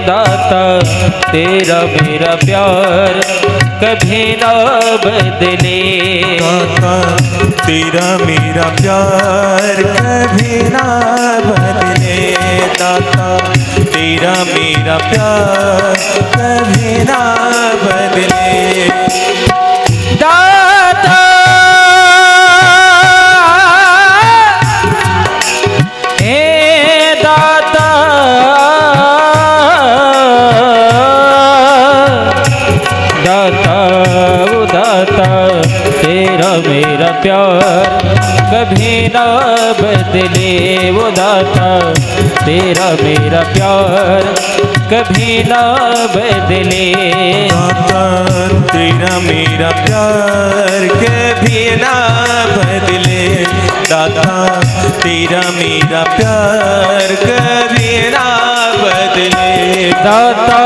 दाता तेरा मेरा प्यार कभी ना बदले। दाता तेरा मेरा प्यार कभी ना बदले। दाता तेरा मेरा प्यार कभी ना बदले। दाता तेरा मेरा प्यार कभी ना बदले। वो दाता तेरा मेरा प्यार कभी ना बदले। दाता तेरा मेरा प्यार कभी ना बदले। दाता तेरा मेरा प्यार कभी ना बदले। दाता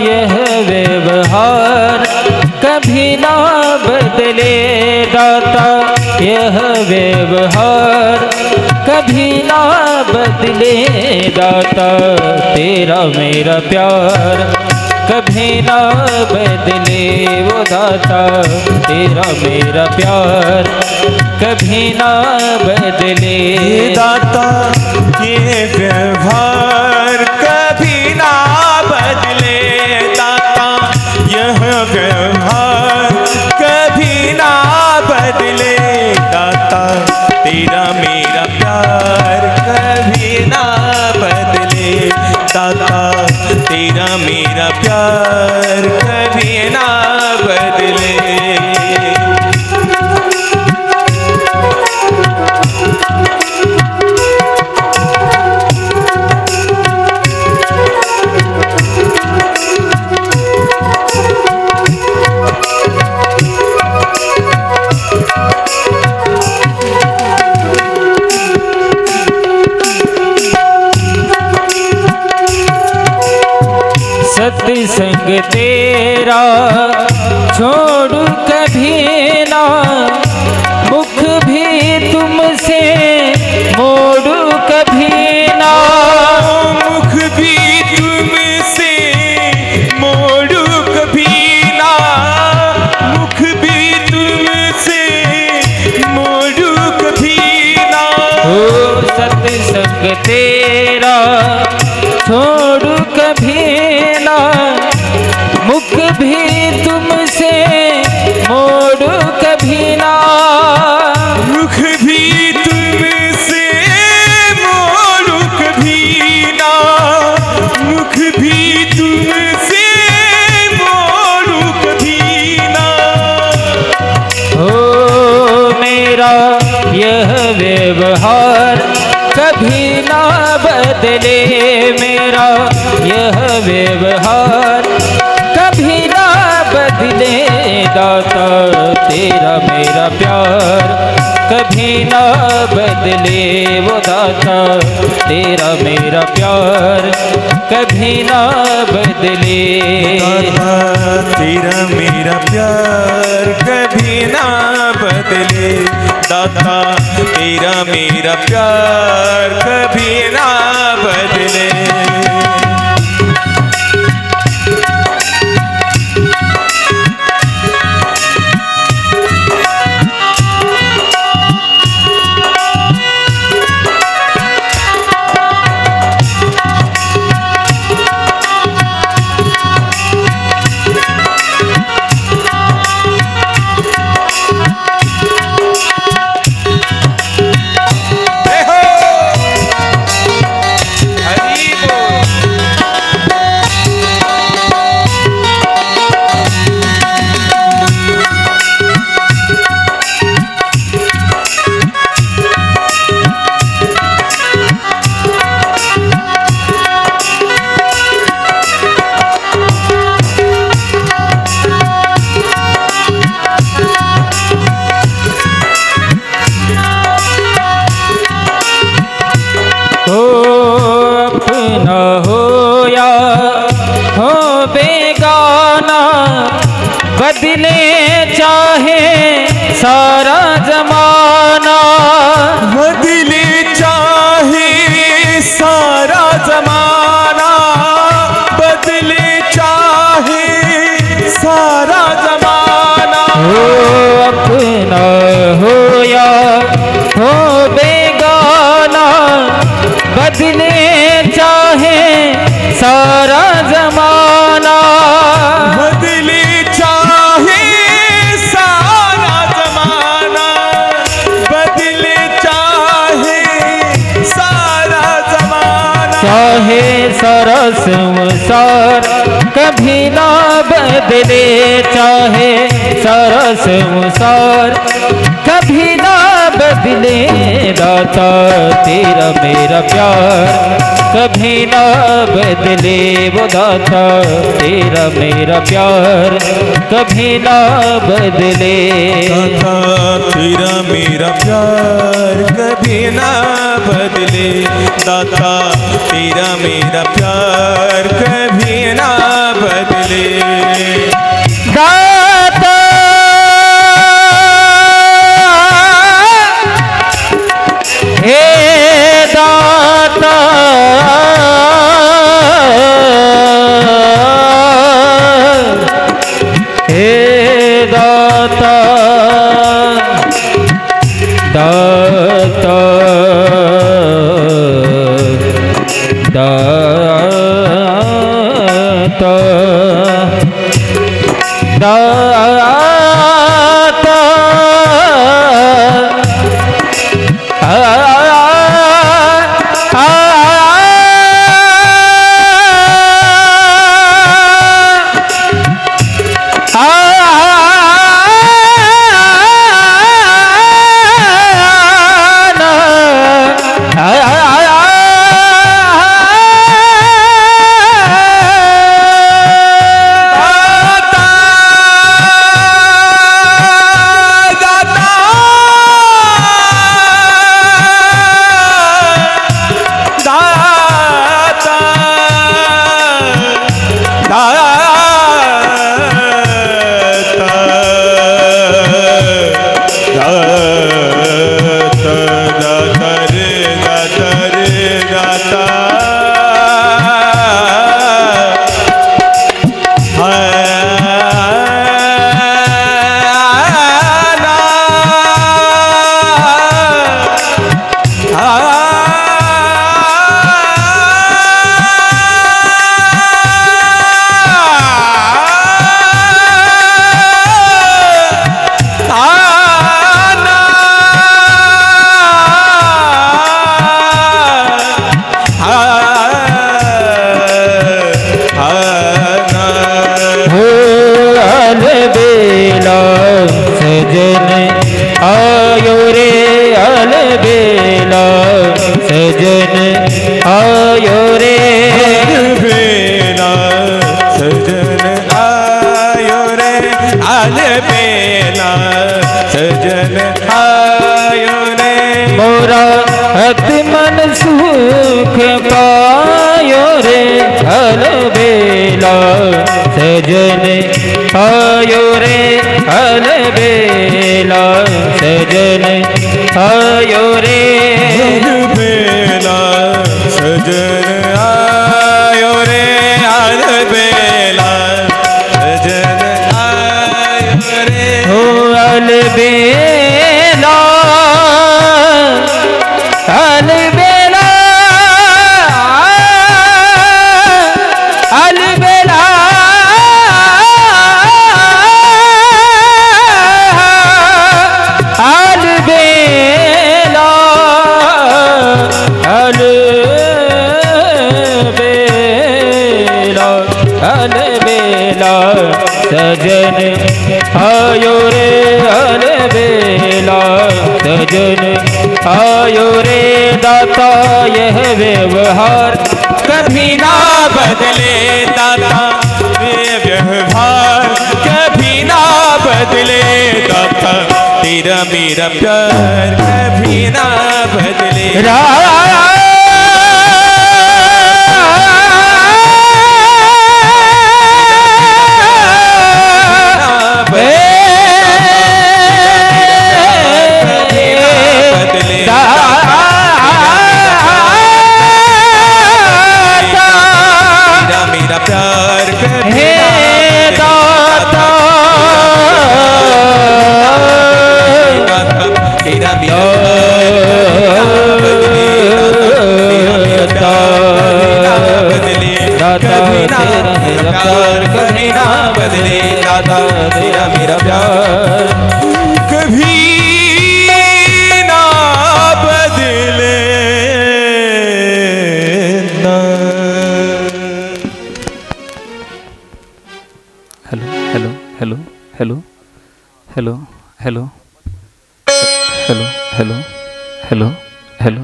यह व्यवहार कभी ना बदले। दाता यह व्यवहार कभी ना बदले। दाता तेरा मेरा प्यार कभी ना बदले। वो दाता तेरा मेरा प्यार कभी ना बदले। दाता ये व्यवहार कभी ना बदले। दाता यह व्यवहार कभी ना बदले। दाता तेरा मेरा प्यार कभी ना बदले। दाता तेरा मेरा प्यार कभी ना बदले। सत्संग तेरा छोड़ कभी ना, मुख भी तुमसे मोड़ कभी ना। मुख भी तुमसे मोड़ कभी ना। मुख भी तुमसे मोड़ कभी ना। ओ सत्संग तेरा छोड़ कभी ना, मुख भी तुमसे मोड़ कभी ना। मुख भी तुमसे मोड़ कभी ना। मुख भी तुमसे मोड़ कभी ना। हो मेरा यह व्यवहार कभी ना बदले। मेरा यह व्यवहार कभी ना बदले। दाता तेरा मेरा प्यार कभी ना बदले। वो दाता तेरा मेरा प्यार कभी ना बदले। दाता तेरा मेरा प्यार कभी ना बदले। दाता तेरा मेरा प्यार कभी ना बदले। अपना हो या हो बेगाना, बदले चाहे सारा जमाना। बदले चाहे सारा जमाना। संसार कभी ना बदले, चाहे सारा संसार कभी ना बदले। दाता तेरा मेरा प्यार कभी ना बदले, वो दाता तेरा मेरा प्यार कभी ना बदले। दाता तेरा मेरा प्यार कभी ना बदले, दाता तेरा मेरा प्यार कभी ना बदले। दाता हे दाता हे दाता दाता दाता आयो रे अलबेला सजन आयो रे अलबेला सजन आयो रे अलबेला सजन आयो रे मोरा हत मन सुख पायो रे अलबेला सजन आयो रे अलबेला सजन आयो रे अलबेला सजन आयो रे अलबेला सजन आयो रे हो अलबेला अलबेला अलबेला अलबेला अलबेला अलबेला सजन आयो रे अलबेला सजन आयो रे दाता यह व्यवहार कभी ना बदले दाता ये व्यवहार कभी ना बदले दाता तेरा मेरा प्यार कभी ना बदले प्यार कभी ना तेरा मेरा प्यार कभी ना बदले दाता तेरा मेरा प्यार कभी ना बदले ना। hello, hello, hello, hello, hello, hello, hello, hello, hello,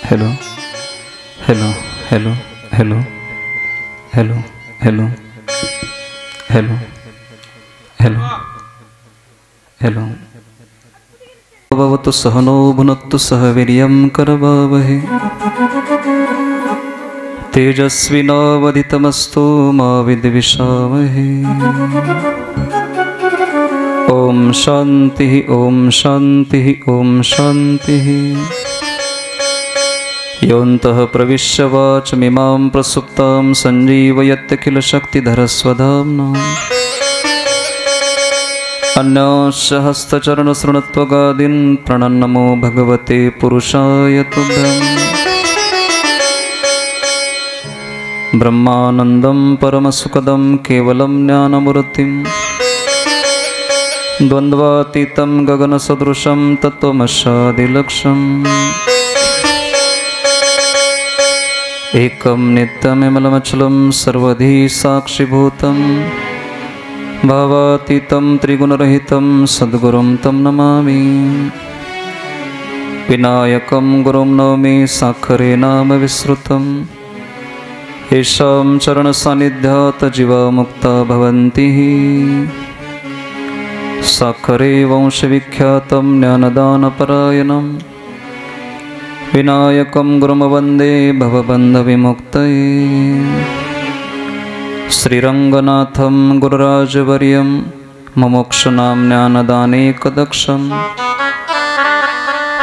hello, hello, hello, hello, hello, hello, hello, hello, hello. भवतु सहनो भुनक्तु सह वीर्यं करवावहै तेजस्विनावधितमस्तु मा विद्विषावहै। ओम शांति ओम शांति ओम शांति। योऽन्तः प्रविश्य वाचमिमां प्रसुप्तां सञ्जीवयत्यखिलशक्तिधरस्वधाम्ना अन्यस्य हस्तचरणशृणुत्वगादीन् प्रणन्नमो भगवते पुरुषाय तुभ्यम्। ब्रह्मानन्दं परमसुखदं केवलं ज्ञानमूर्तिं द्वन्द्वातीतं गगनसदृशं तत्त्वमस्यादिलक्ष्यम् एकं नित्यमचलं सर्वधी साक्षिभूतं भावातीतं त्रिगुणरहितं सद्गुरुं तं नमामि। विनायकं गुरुं नौमि साक्षरे नाम विस्मृतं येषां चरणसान्निध्यात् जीवा मुक्ता भवन्ति। साक्षरे वंशविख्यातं ज्ञानदानपरायणं विनायकं गुरुं वन्दे भवबन्धविमुक्तये। श्रीरङ्गनाथं गुरुराजवर्यं मुमुक्षूणां ज्ञानदानेकदक्षं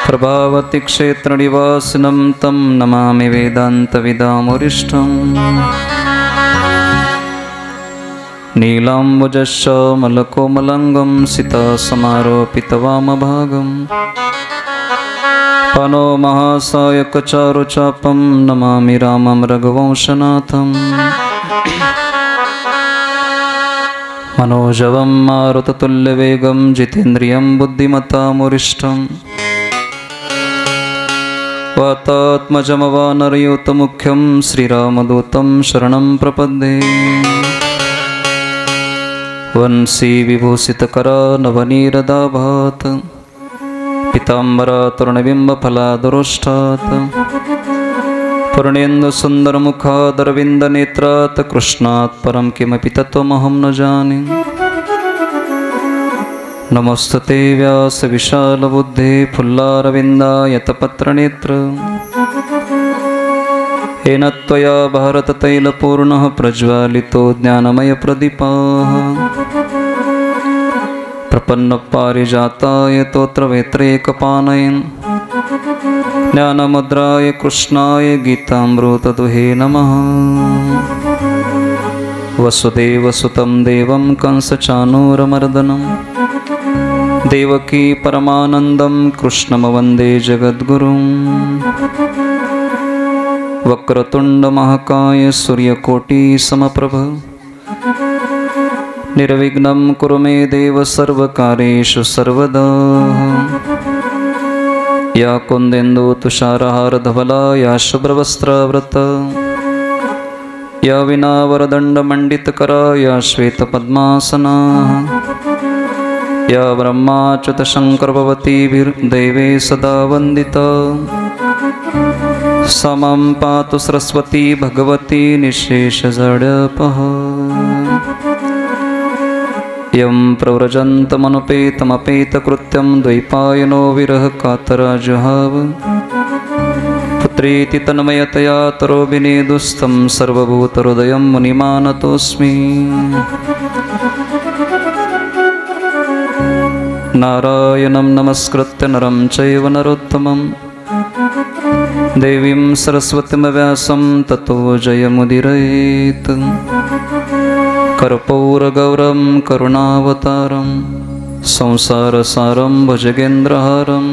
प्रभावती क्षेत्रनिवासिनं तं नमामि वेदान्तविदामोरिष्ठम्। नीलाम्बुजश्यामलकोमलाङ्गं सितासमारोपितवामभागं पानो महासायकचारुचापं नमामि रामं रघुवंशनाथम्। मनोजवं मारुततुल्यवेगं जितेन्द्रियं बुद्धिमतामुरिष्ठं वातात्मजमवानरयूतमुख्यं श्रीरामदूतं शरणं प्रपद्ये। वंशी विभूषितकरा नवनीरदाभात् पीताम्बरा तरुणबिम्बफलादरोष्ठात् पूर्णेन्दुसुन्दरमुखादरविन्दनेत्रात् कृष्णात् परं किमपि तत्त्वमहं न जाने। नमोस्तुते व्यासविशालबुद्धे फुल्लारविन्दायतपत्रनेत्र येन त्वया भारततैलपूर्णः प्रज्वालितो ज्ञानमयप्रदीपः। प्रपन्नपारिजाताय तोत्रवेत्रैकपाणये ज्ञानमुद्राय कृष्णाय गीतामृतदुहे नमः। वसुदेवसुतं देवं कंसचाणूरमर्दनं देवकी परमानन्दं कृष्णं वन्दे जगद्गुरुं। वक्रतुण्डमहाकाय सूर्यकोटिसमप्रभ निर्विघ्नं कुरु मे देव सर्वकार्येषु सर्वदा। या कुन्देन्दुतुषारहारधवला या शुभ्रवस्त्रावृता या विनावरदण्डमण्डितकरा या श्वेतपद्मासना या ब्रह्माच्युतशङ्करभवतीभिर्दैवे सदा वन्दिता। सा मां पातु सरस्वती भगवती निःशेषजडपः। यं प्रव्रजन्तमनुपेतमपेतकृत्यं द्वैपायनो विरहकातराजुहाव पुत्रेति तन्मयतया तरोभिनेदुस्तं सर्वभूतहृदयं मुनिमानतोऽस्मि। नारायणं नमस्कृत्य नरं चैव नरोत्तमं देवीं सरस्वतीं व्यासं ततो जयमुदीरयेत्। कर्पूरगौरं करुणावतारं संसारसारं भुजगेन्द्रहारं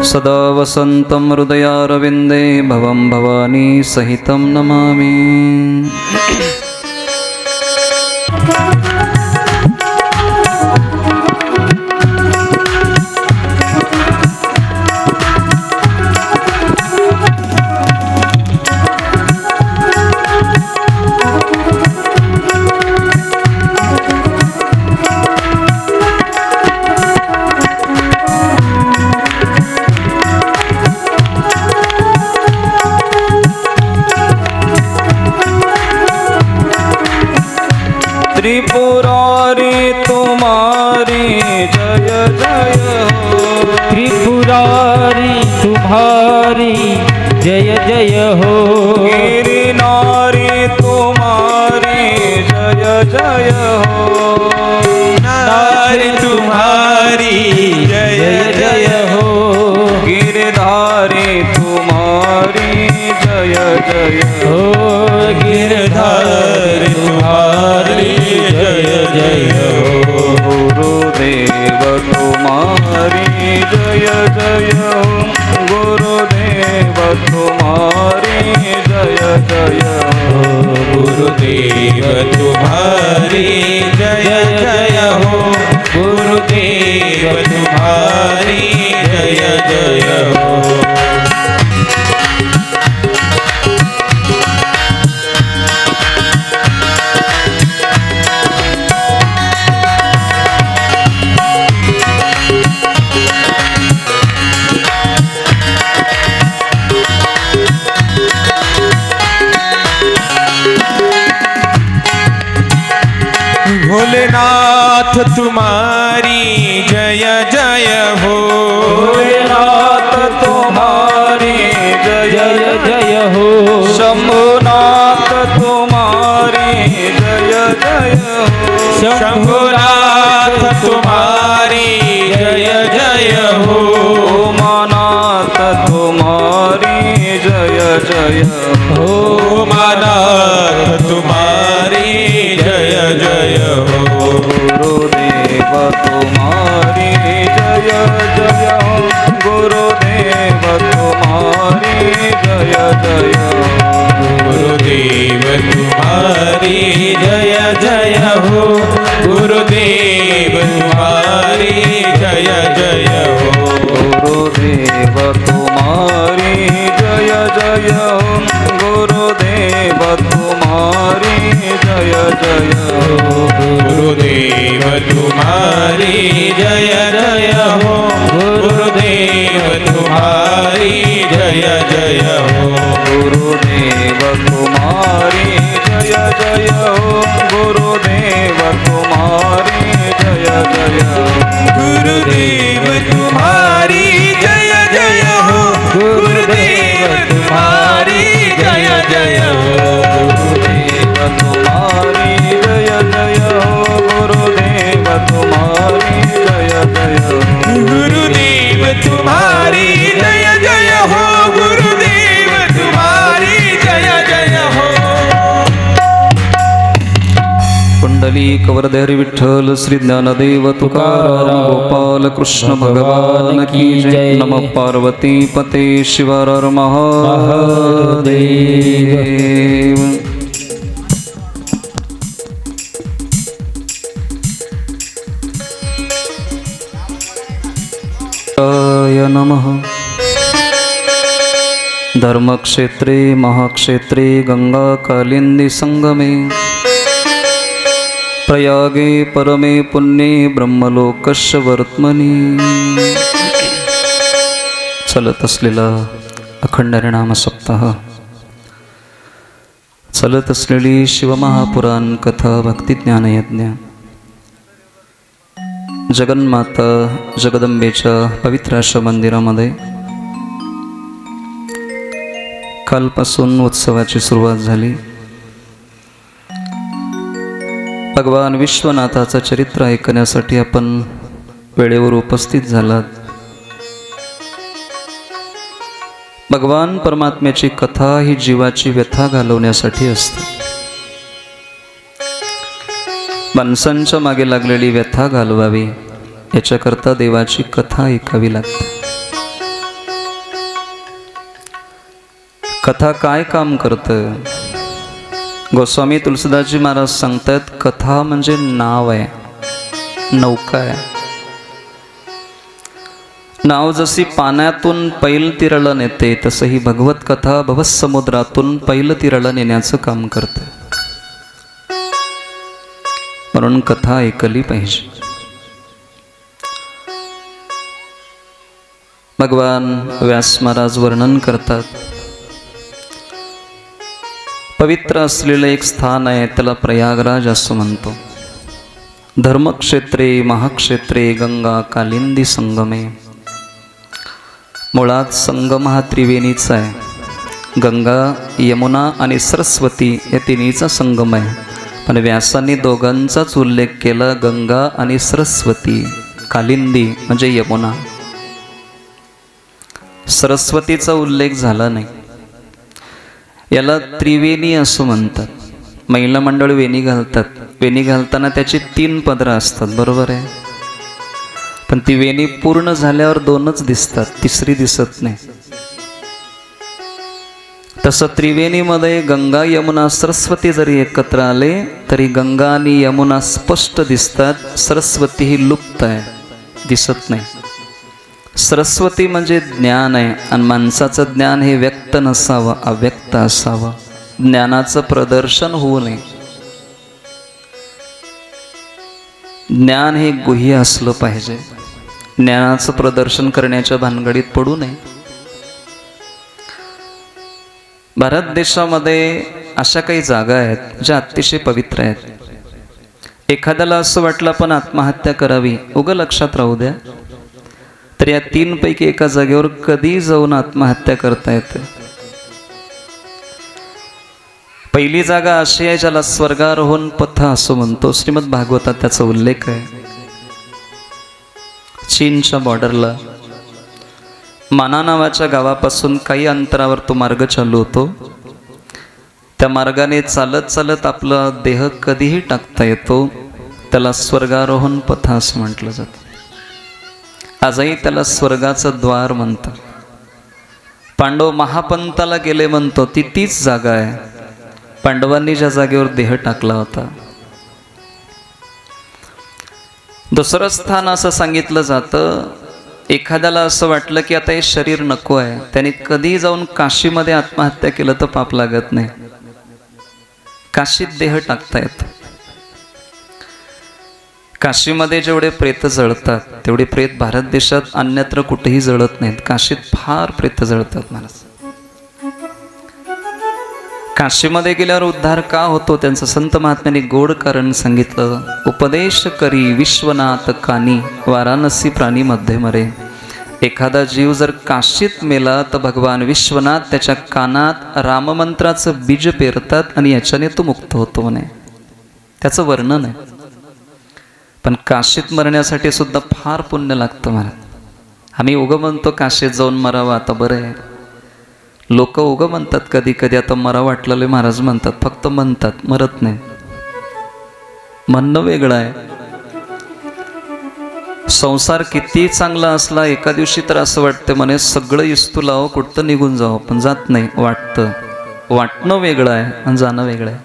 सदा वसन्तं हृदयारविन्दे भवं भवानी सहितं नमामि। त्रिपुरारी तुम्हारी जय जय हो। त्रिपुरारी तुम्हारी जय जय हो। गिरिनारी तुम्हारी जय जय हो। नारी तुम्हारी जय जय हो। गिरधारी तुम्हारी जय जय हो। गिरधारी तुम्हारी जय जय हो। गुरुदेव तुम्हारी जय जय हो। गुरुदेव तुम्हारी जय जय हो। गुरुदेव तुम्हारी जय जय हो। गुरुदेव तुम्हारी जय जय हो। भोलेनाथ तुम्हारी जय जय हो। भोलेनाथ तुम्हारी जय जय हो। शंभुनाथ तुम्हारी जय जय हो। शंभुनाथ तुम्हारी जय जय हो। उमानाथ तुम्हारी जय जय हो। उमानाथ तुम्हारी जय जय हो। गुरुदेव तुम्हारी जय जय हो। गुरुदेव तुम्हारी जय जय हो। गुरुदेव तुम्हारी जय जय हो। गुरुदेव तुम्हारी जय जय हो। गुरुदेव तुम्हारी जय जय हो। गुरुदेव तुम्हारी जय जय हो। गुरुदेव तुम्हारी जय जय हो। गुरुदेव तुम्हारी जय जय हो। गुरुदेव तुम्हारी जय जय हो। गुरुदेव तुम्हारी जय जय हो। गुरुदेव तुम्हारी जय जय हो। गुरुदेव तुम्हारी जय जय हो। गुरुदेव तुम्हारी जय जय हो। गुरुदेव तुम्हारी जय जय हो। गुरुदेव तुम्हारी जय जय हो। गुरुदेव तुम्हारी जय जय हो। कुंडली कवरधर विठ्ठल श्री ज्ञानदेव तुकाराम गोपाल कृष्ण भगवान की जय। नमः पार्वती पते शिवर महादेव। नमः। धर्मक्षेत्रे महाक्षेत्रे गंगा कालिंदी संगमे प्रयागे परमे पुण्ये ब्रह्मलोकस्य वर्त्मनि चलत असलेला अखंड हरिनाम सप्ताह, चलत असलेली शिवमहापुराण कथा भक्ती ज्ञानयज्ञ, जगन्माता जगदंबेच्या पवित्र अशा मंदिरामध्ये कालपासून उत्सवाची सुरुवात झाली। भगवान विश्वनाथाचं चरित्र ऐकण्यासाठी आपण वेळेवर उपस्थित झालात। भगवान परमात्म्याची कथा ही जीवाची व्यथा घालवण्यासाठी असते। माणसांच्या मागे लागलेली व्यथा घालवावी याच्याकरता देवाची कथा ऐकावी लागते। कथा काय काम करतं? गोस्वामी तुलसीदासजी महाराज सांगतात, कथा म्हणजे नाव आहे, नौका आहे। नाव जशी पाण्यातून पैल तिरळं नेते, तसं ही भगवत कथा भवसमुद्रातून पैल तिरळं नेण्याचं काम करते। म्हणून कथा ऐकली पाहिजे। भगवान व्यास महाराज वर्णन करतात, पवित्र असलेलं एक स्थान आहे, त्याला प्रयागराज असं म्हणतो। धर्मक्षेत्रे महाक्षेत्रे गंगा कालिंदी संगमे. मुळात संगम हा त्रिवेणीचा आहे. गंगा, यमुना आणि सरस्वती या तिन्हीचा संगम आहे. पण व्यासांनी दोघांचाच उल्लेख केला, गंगा आणि सरस्वती. कालिंदी म्हणजे यमुना, सरस्वतीचा उल्लेख झाला नाही. याला त्रिवेणी असं म्हणतात. महिला मंडळ वेणी घालतात. वेणी घालताना त्याची 3 पदरं असतात, बरोबर आहे. पण ती वेणी पूर्ण झाल्यावर 2च दिसतात, तिसरी दिसत नाही. तसं त्रिवेणीमध्ये गंगा, यमुना, सरस्वती जरी एकत्र आले तरी गंगा आणि यमुना स्पष्ट दिसतात. सरस्वती ही लुप्त आहे, दिसत नाही. सरस्वती म्हणजे ज्ञान आहे. आणि माणसाचं ज्ञान हे व्यक्त नसावं, अव्यक्त असावं. ज्ञानाचं प्रदर्शन होऊ नये. ज्ञान हे गुह्य असलं पाहिजे. ज्ञानाचं प्रदर्शन करण्याच्या भानगडीत पडू नये. भारत देशामध्ये अशा काही जागा आहेत ज्या अतिशय पवित्र आहेत. एखाद्याला असं वाटलं पण आत्महत्या करावी, उगा लक्षात राहू द्या, तर या 3 पैकी एका जागेवर कधी जाऊन आत्महत्या करता येते. पहिली जागा अशी आहे ज्याला स्वर्गारोहण पथ असं म्हणतो. श्रीमद भागवतात त्याचा उल्लेख आहे. चीनच्या बॉर्डरला माना नावाच्या गावापासून काही अंतरावर तो मार्ग चालू होतो. त्या मार्गाने चालत चालत आपला देह कधीही टाकता येतो. त्याला स्वर्गारोहण पथ असं म्हटलं जातं. आजही त्याला स्वर्गाचं द्वार म्हणतात. पांडव महापंताला गेले म्हणतो, ती तीच जागा आहे. पांडवांनी ज्या जागेवर देह टाकला होता. दुसरं स्थान असं सांगितलं जातं, एखाद्याला असं वाटलं की आता हे शरीर नको आहे, त्याने कधी जाऊन काशीमध्ये आत्महत्या केलं तर पाप लागत नाही. काशीत देह टाकता येतो. काशीमध्ये जेवढे प्रेत जळतात तेवढे प्रेत भारत देशात अन्यत्र कुठेही जळत नाहीत. काशीत फार प्रेत जळतात महाराज. काशीमध्ये गेल्यावर उद्धार का होतो त्यांचं संत महात्म्यांनी गोड कारण सांगितलं. उपदेश करी विश्वनाथ कानी, वाराणसी प्राणी मध्ये मरे. एखादा जीव जर काशीत मेला तर भगवान विश्वनाथ त्याच्या कानात राममंत्राचं बीज पेरतात आणि याच्याने तो मुक्त होतो म्हणे. त्याचं वर्णन आहे. पण काशीत मरण्यासाठी सुद्धा फार पुण्य लागतं महाराज. आम्ही उगं म्हणतो काशीत जाऊन मरावं, आता बरं आहे. लोक उगं म्हणतात कधी कधी आता मरा वाटलेले महाराज म्हणतात, फक्त म्हणतात, मरत नाही. म्हणणं वेगळं आहे. संसार किती चांगला असला एका दिवशी तर असं वाटतं म्हणे सगळं इस्तू लावं, कुठतं निघून जावं, पण जात नाही. वाटणं वेगळं आहे आणि जाणं वेगळं आहे.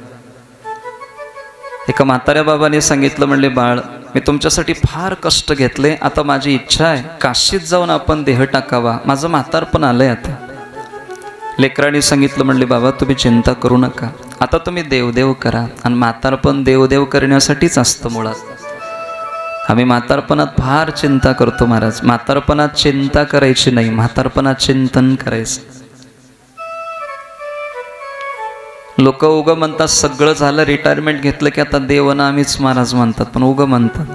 एका म्हाताऱ्या बाबाने सांगितलं, म्हणले बाळ मी तुमच्यासाठी फार कष्ट घेतले, आता माझी इच्छा आहे काशीत जाऊन आपण देह टाकावा. माझं म्हातारपण आलंय आता. लेकरांनी सांगितलं, म्हणले बाबा तुम्ही चिंता करू नका, आता तुम्ही देवदेव करा. आणि म्हातारपण देवदेव करण्यासाठीच असतं मुळात. आम्ही म्हातारपणात फार चिंता करतो महाराज. म्हातारपणात चिंता करायची नाही, म्हातारपणात चिंतन करायचं. लोक उगं म्हणतात सगळं झालं, रिटायरमेंट घेतलं की आता देवाना आम्हीच महाराज म्हणतात, पण उगं म्हणतात.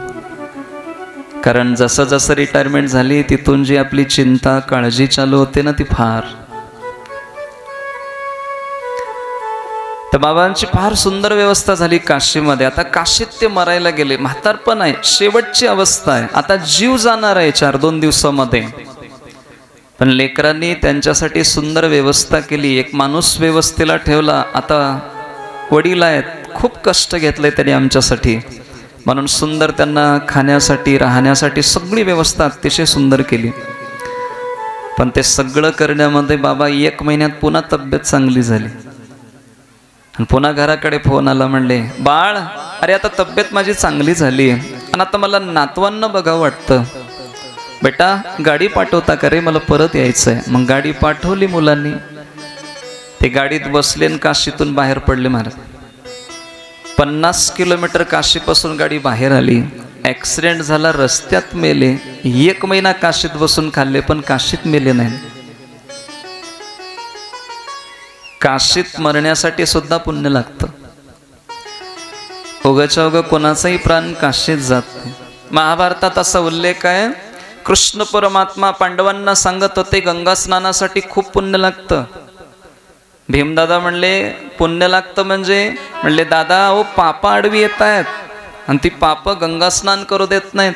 कारण जसं जसं रिटायरमेंट झाली तिथून जी आपली चिंता काळजी चालू होते ना ती फार. तर बाबांची फार सुंदर व्यवस्था झाली काशीमध्ये. आता काशीत ते मरायला गेले. म्हातारपण आहे, शेवटची अवस्था आहे, आता जीव जाणार आहे 4-2 दिवसामध्ये. पण लेकरांनी त्यांच्यासाठी सुंदर व्यवस्था केली. एक माणूस व्यवस्थेला ठेवला. आता वडील आहेत, खूप कष्ट घेतले त्यांनी आमच्यासाठी, म्हणून सुंदर त्यांना खाण्यासाठी राहण्यासाठी सगळी व्यवस्था अतिशय सुंदर केली. पण ते सगळं करण्यामध्ये बाबा 1 महिन्यात पुन्हा तब्येत चांगली झाली. आणि पुन्हा घराकडे फोन आला, म्हणले बाळ अरे आता तब्येत माझी चांगली झाली आणि आता मला नातवांना बघावं वाटतं. बेटा गाडी पाठवता का रे, मला परत यायचं आहे. मग गाडी पाठवली मुलांनी. ते गाडीत बसले आणि काशीतून बाहेर पडले महाराज. 50 किलोमीटर काशीपासून गाडी बाहेर आली. ॲक्सिडेंट झाला, रस्त्यात मेले. 1 महिना काशीत बसून खाल्ले पण काशीत मेले नाही. काशीत मरण्यासाठी सुद्धा पुण्य लागतं. उगाच्या उगा कोणाचाही प्राण काशीत जात नाही. महाभारतात असा उल्लेख आहे, कृष्ण परमात्मा पांडवांना सांगत होते गंगा स्नानासाठी खूप पुण्य लागतं. भीमदादा म्हणले पुण्य लागतं म्हणले दादा अहो पापा आडवी येत आहेत आणि ती पाप गंगा स्नान करू देत नाहीत.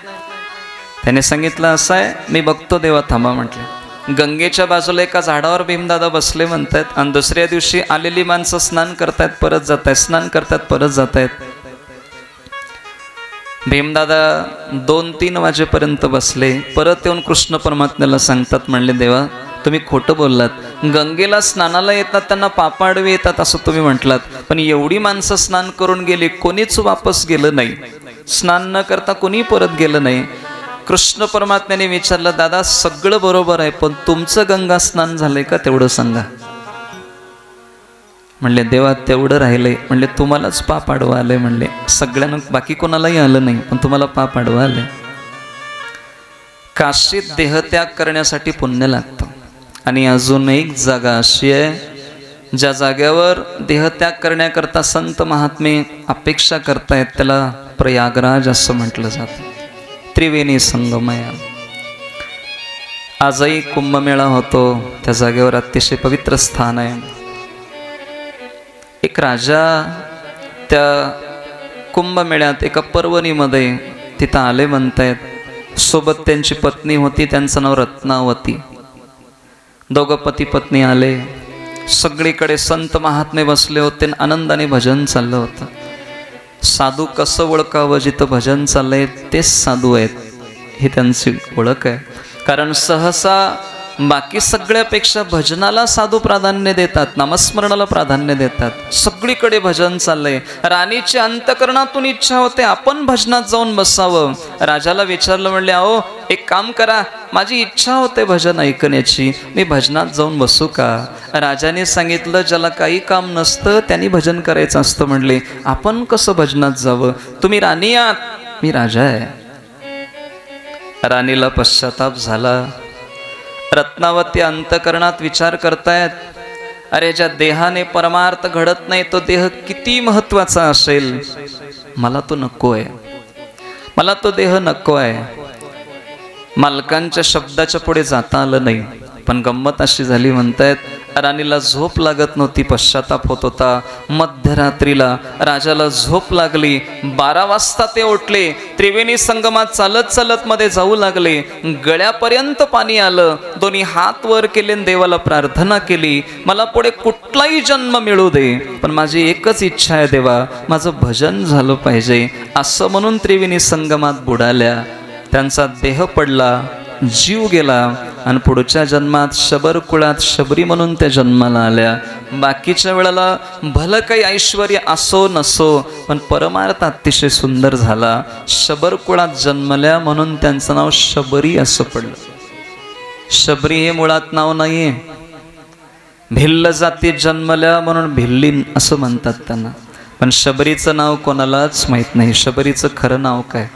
त्याने सांगितलं असं आहे, मी बघतो देवा थांबा म्हटले. गंगेच्या बाजूला एका झाडावर भीमदादा बसले म्हणतात आणि दुसऱ्या दिवशी आलेली माणसं स्नान करतायत परत जात आहेत, स्नान करतात परत जात आहेत. भीमदादा 2-3 वाजेपर्यंत बसले. परत येऊन कृष्ण परमात्म्याला सांगतात, म्हणले देवा तुम्ही खोटं बोललात. गंगेला स्नानाला येतात त्यांना पाप आडवी येतात असं तुम्ही म्हटलात, पण एवढी माणसं स्नान करून गेली, कोणीच वापस गेलं नाही. स्नान न करता कोणी परत गेलं नाही. कृष्ण परमात्म्याने विचारलं दादा सगळं बरोबर आहे, पण तुमचं गंगा स्नान झालंय का तेवढं सांगा. म्हणले देवा तेवढं राहिलंय. म्हणले तुम्हालाच पाप आडवं आलंय. म्हणले सगळ्यांना बाकी कोणालाही आलं नाही, पण तुम्हाला पाप आडवं आलंय. काशीत देहत्याग करण्यासाठी पुण्य लागतं. आणि अजून एक जागा अशी आहे ज्या जागेवर देहत्याग करण्याकरता संत महात्मे अपेक्षा करतायत, त्याला प्रयागराज असं म्हटलं जातं. त्रिवेणी संगमय. आजही कुंभमेळा होतो, त्या जागेवर अतिशय पवित्र स्थान आहे. एक राजा त्या कुंभमेळ्यात एका पर्वणीमध्ये तिथं आले म्हणतायत. सोबत त्यांची पत्नी होती, त्यांचं नाव रत्नावती. दोघं पती पत्नी आले. सगळीकडे संत महात्मे बसले होते, आनंदाने भजन चाललं होतं. साधू कसं ओळखावं, जिथं भजन चाललंय तेच साधू आहेत ही त्यांची ओळख आहे. कारण सहसा बाकी सगळ्यापेक्षा भजनाला साधू प्राधान्य देतात, नामस्मरणाला प्राधान्य देतात. सगळीकडे भजन चाललंय. राणीच्या अंतकरणातून इच्छा होते आपण भजनात जाऊन बसावं. राजाला विचारलं, म्हणले अहो एक काम करा, माझी इच्छा होते भजन ऐकण्याची, मी भजनात जाऊन बसू का. राजाने सांगितलं ज्याला काही काम नसतं त्यांनी भजन करायचं असतं. म्हणले आपण कसं भजनात जावं, तुम्ही राणी आहात, मी राजा आहे. राणीला पश्चाताप झाला. रत्नावती अंतकरणात विचार करतायत, अरे ज्या देहाने परमार्थ घडत नाही तो देह किती महत्वाचा असेल. मला तो नको आहे, मला तो देह नको आहे. मालकांच्या शब्दाच्या पुढे जाता आलं नाही. पण गंमत अशी झाली म्हणतायत, राणीला झोप लागत नव्हती, पश्चाताप होत होता. मध्यरात्रीला राजाला झोप लागली. 12 वाजता ते उठले. त्रिवेणी संगमात चालत चालत मध्ये जाऊ लागले. गळ्यापर्यंत पाणी आलं. दोन्ही हात वर केले, देवाला प्रार्थना केली, मला पुढे कुठलाही जन्म मिळू दे, पण माझी एकच इच्छा आहे देवा, माझं भजन झालं पाहिजे. असं म्हणून त्रिवेणी संगमात बुडाल्या. त्यांचा देह पडला, जीव गेला आणि पुढच्या जन्मात शबर कुळात शबरी म्हणून त्या जन्माला आल्या. बाकीच्या वेळेला भलं काही ऐश्वर्य असो नसो, पण परमार्थ अतिशय सुंदर झाला. शबर कुळात जन्मल्या म्हणून त्यांचं नाव शबरी असं पडलं. शबरी हे मुळात नाव नाहीये. भिल्ल जातीत जन्मल्या म्हणून भिल्लीन असं म्हणतात त्यांना. पण शबरीचं नाव कोणालाच माहीत नाही. शबरीचं खरं नाव काय.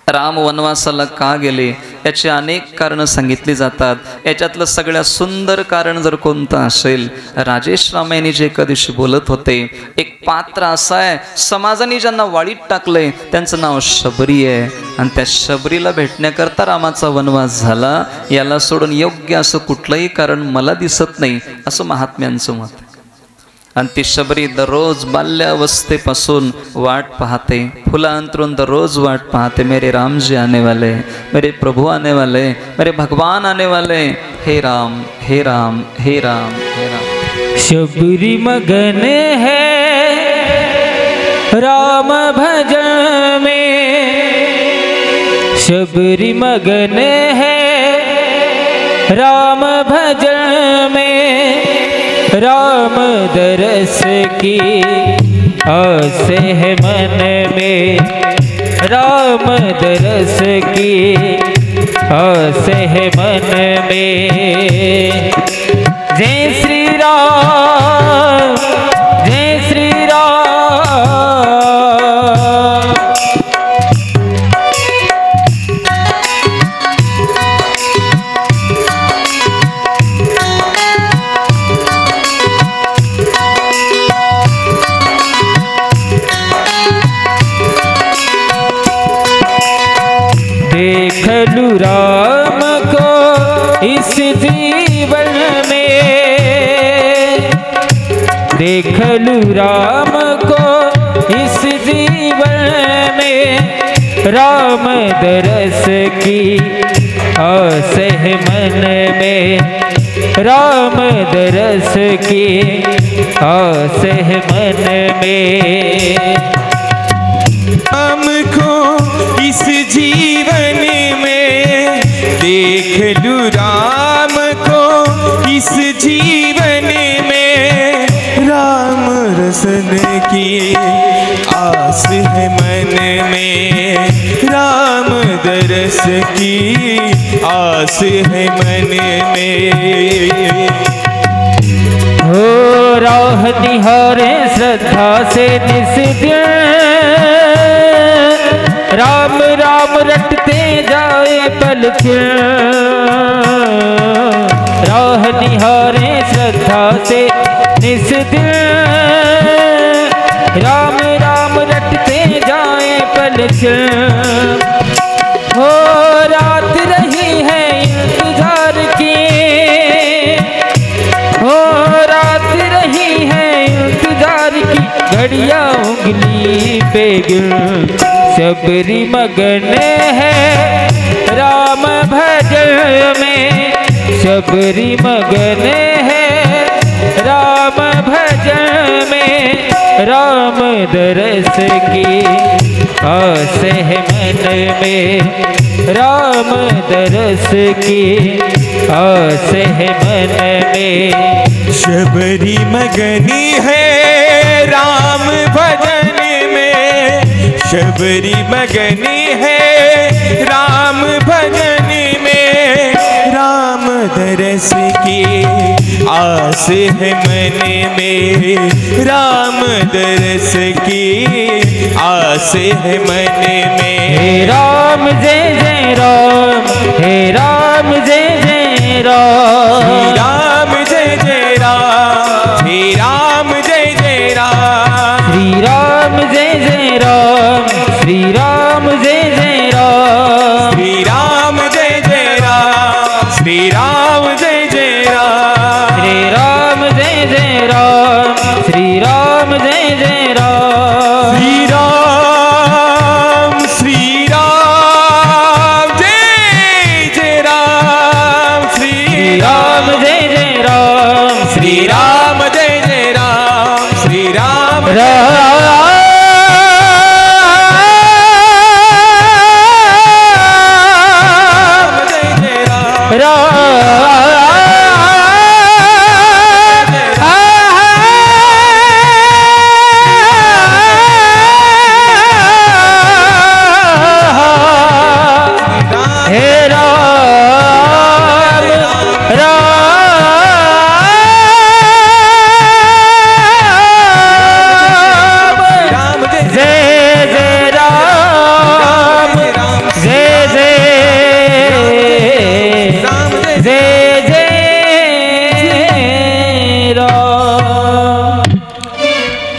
राम वनवासाला का गेले याची अनेक कारणं सांगितली जातात. याच्यातलं सगळ्यात सुंदर कारण जर कोणतं असेल, राजेश रामायणी जे एका दिवशी बोलत होते, एक पात्र असं आहे समाजाने ज्यांना वाळीत टाकलंय त्यांचं नाव शबरी आहे. आणि त्या शबरीला भेटण्याकरता रामाचा वनवास झाला. याला सोडून योग्य असं कुठलंही कारण मला दिसत नाही असं महात्म्यांचं मत आहे. आणि ती शबरी दररोज बाल्यावस्थेपासून वाट पाहते. फुला अंतरून दररोज वाट पाहते, मेरे राम जी आने वाले, मेरे प्रभु आने वाले, मेरे भगवान आने वाले, हे राम हे राम हे राम हे राम. शबरी मगन है राम भजन में, शबरी मगन है राम भजन में, राम दरस की आस है मन में, राम दरस की आस है मन में. जय श्री राम, जय श्री राम. राम को इस जीवन में, देख लूं राम को इस जीवन में, राम दरस की आस है मन में, राम दरस की आस है मन में। हमको इस जीवन में, देख लूं राम को इस जीवन में, राम रसन की आस है मन में, राम दरस की आस है मन में। हो राह निहारे श्रद्धा से निस दिन, राम राम रटते जाए पल फिर, राह निहारे श्रद्धा से निस दिन, राम राम रटते जाए पल फिर। हो रात रही है इंतजार की, हो रात रही है इंतजार की, घड़ियां उंगली पे गिर, शबरी मगन है राम भजन में, शबरी मगन है राम भजन में, राम दरस की आस है मन में, राम दरस की आस है मन में। शबरी मगनी है राम भजन में, शबरी मगनी है राम भजन में, राम दरस की आस है मन में, राम दरस की आस है मन में। हे राम जय जय राम, हे राम जय जय राम, श्री राम जय जय राम, श्री राम जय जय राम, श्री राम जय जय राम, श्री राम जय जय राम, श्री राम जय जय राम, श्री राम जय जय राम, श्री राम जय जय राम, श्री राम जय जय राम, श्री राम, श्री राम जय जय राम, श्री राम जय जय राम, श्री राम जय जय राम, श्री राम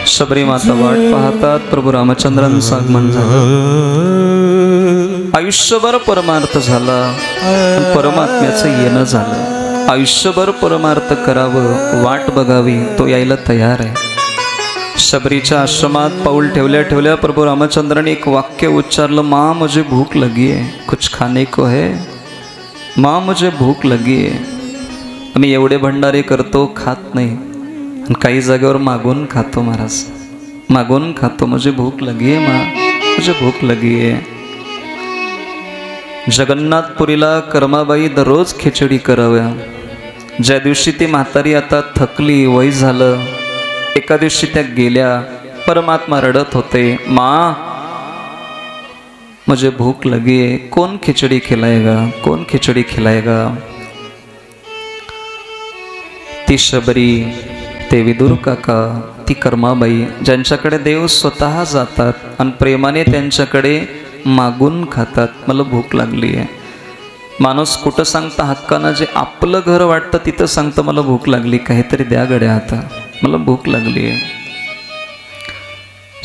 शबरी माता वाट पाहतात, प्रभू रामचंद्रांचं आगमन झालं, आयुष्यभर परमार्थ झाला, परमात्म्याचं येणं झालं, आयुष्यभर परमार्थ करावं, वाट बघावी, तो यायला तयार आहे। शबरीच्या आश्रमात पाऊल ठेवल्या ठेवल्या प्रभू रामचंद्रांनी एक वाक्य उच्चारलं, माँ मुझे भूख लगी है, कुछ खाने को है, माँ मुझे भूक लगी है। आम्ही एवढे भंडारे करतो, खात नाही, काही जागेवर मागून खातो, महाराज मागून खातो, मुझे भूक लगी है माँ, मुझे भूक लगी है। जगन्नाथपुरीला कर्माबाई दररोज खिचडी कराव्या। ज्या दिवशी ती म्हातारी आता थकली, वय झालं, एका दिवशी त्या गेल्या, परमात्मा रडत होते, माँ मुझे भूक लगी है, कौन खिचड़ी खिलाएगा, कौन खिचड़ी खिलाएगा। ती शबरी, ते विदुर काका, ती कर्माबाई, ज्यांच्याकडे देव स्वतः जातात आणि प्रेमाने त्यांच्याकडे मागून खातात, मला भूक लागली आहे। माणूस कुठं सांगता हक्कानं, जे आपलं घर वाटतं तिथं सांगतं, मला भूक लागली, काहीतरी द्या गड्या आता, मला भूक लागली आहे।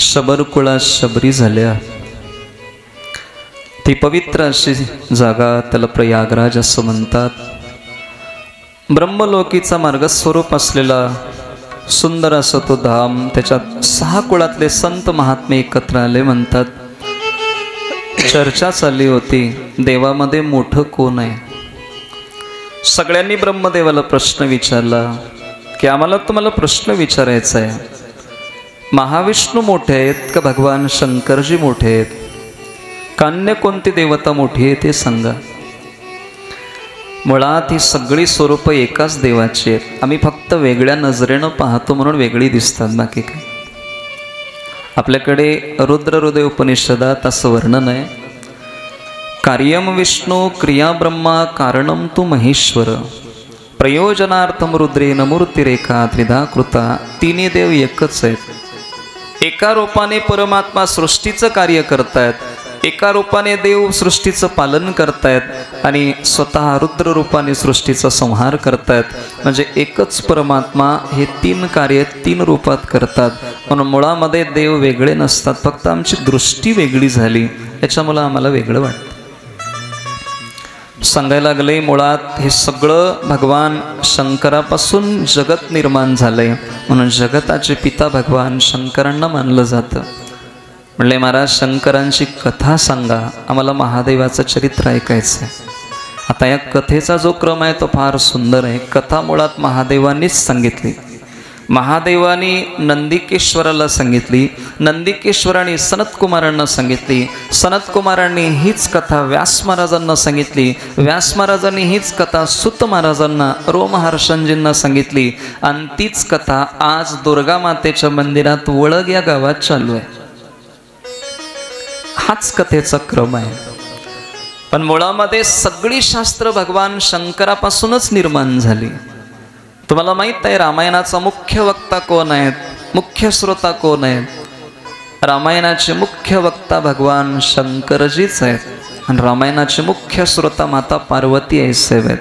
शबर कुळा शबरी झाल्या, ती पवित्र अशी जागा, त्याला प्रयागराज असं म्हणतात. ब्रह्मलोकीचा मार्गस्वरूप असलेला सुंदर असं तो धाम, त्याच्यात 6 कुळातले संत महात्मे एकत्र आले. म्हणतात चर्चा चालली होती, देवामध्ये मोठं कोण आहे. सगळ्यांनी ब्रह्मदेवाला प्रश्न विचारला की आम्हाला तुम्हाला प्रश्न विचारायचा आहे, महाविष्णू मोठे आहेत का भगवान शंकरजी मोठे आहेत, का अन्य कोणती देवता मोठी आहे ते सांगा. मुळात ही सगळी स्वरूप एकाच देवाची आहेत. आम्ही फक्त वेगळ्या नजरेनं पाहतो म्हणून वेगळी दिसतात, बाकी काय. आपल्याकडे रुद्रहृदय उपनिषदात असं वर्णन आहे, कार्यम विष्णू क्रिया ब्रह्मा कारणम तू महेश्वर प्रयोजनार्थम रुद्रेन मूर्तिरेखा त्रिधा कृता. तिन्ही देव एकच आहेत. एका रूपाने परमात्मा सृष्टीचं कार्य करतायत, एका रूपाने देव सृष्टीचं पालन करतायत आणि स्वतः रुद्र रूपाने सृष्टीचा संहार करतायत. म्हणजे एकच परमात्मा हे 3 कार्य 3 रूपात करतात. म्हणून मुळामध्ये देव वेगळे नसतात, फक्त आमची दृष्टी वेगळी झाली, याच्यामुळे आम्हाला वेगळं वाटतं. सांगायला लागले मुळात हे सगळं भगवान शंकरापासून जगत निर्माण झालंय, म्हणून जगताचे पिता भगवान शंकरांना मानलं जातं. म्हणले महाराज शंकरांची कथा सांगा, आम्हाला महादेवाचं चरित्र ऐकायचं आहे. आता या कथेचा जो क्रम आहे तो फार सुंदर आहे. कथा मुळात महादेवांनीच सांगितली. महादेवानी नंदिकेश्वराला सांगितली, नंदिकेश्वरांनी सनत कुमारांना सांगितली, सनत कुमारांनी हीच कथा व्यास महाराजांना सांगितली, व्यास महाराजांनी हीच कथा सूत महाराजांना रोमहर्षणजींना सांगितली. आणि तीच कथा आज दुर्गा मातेच्या मंदिरात वळग या गावात चालू आहे. हाच कथेचा क्रम आहे. पण मुळामध्ये सगळी शास्त्र भगवान शंकरापासूनच निर्माण झाली. तुम्हाला माहित आहे रामायणाचा मुख्य वक्ता कोण आहेत, मुख्य श्रोता कोण आहेत. रामायणाचे मुख्य वक्ता भगवान शंकरजीच आहेत आणि रामायणाचे मुख्य श्रोता माता पार्वती आहेत.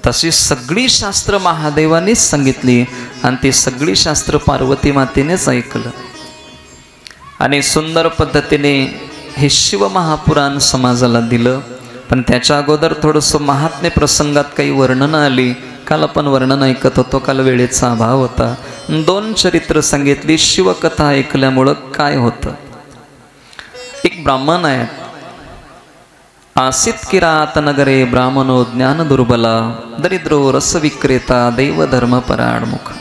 तशी सगळी शास्त्र महादेवानीच सांगितली आणि ती सगळी शास्त्र पार्वती मातेनेच ऐकलं. आणि सुंदर पद्धतीने हे शिवमहापुराण समाजाला दिलं. पण त्याच्या अगोदर थोडंसं महात्म्य प्रसंगात काही वर्णनं आली. काल आपण वर्णन ऐकत होतो, काल वेळेचा अभाव होता. 2 चरित्र सांगितली. शिवकथा ऐकल्यामुळं काय होतं. एक ब्राह्मण आहे, आसीत किरात नगरे ब्राह्मणो ज्ञान दुर्बला दरिद्रो रस विक्रेता देव धर्म पराडमुख.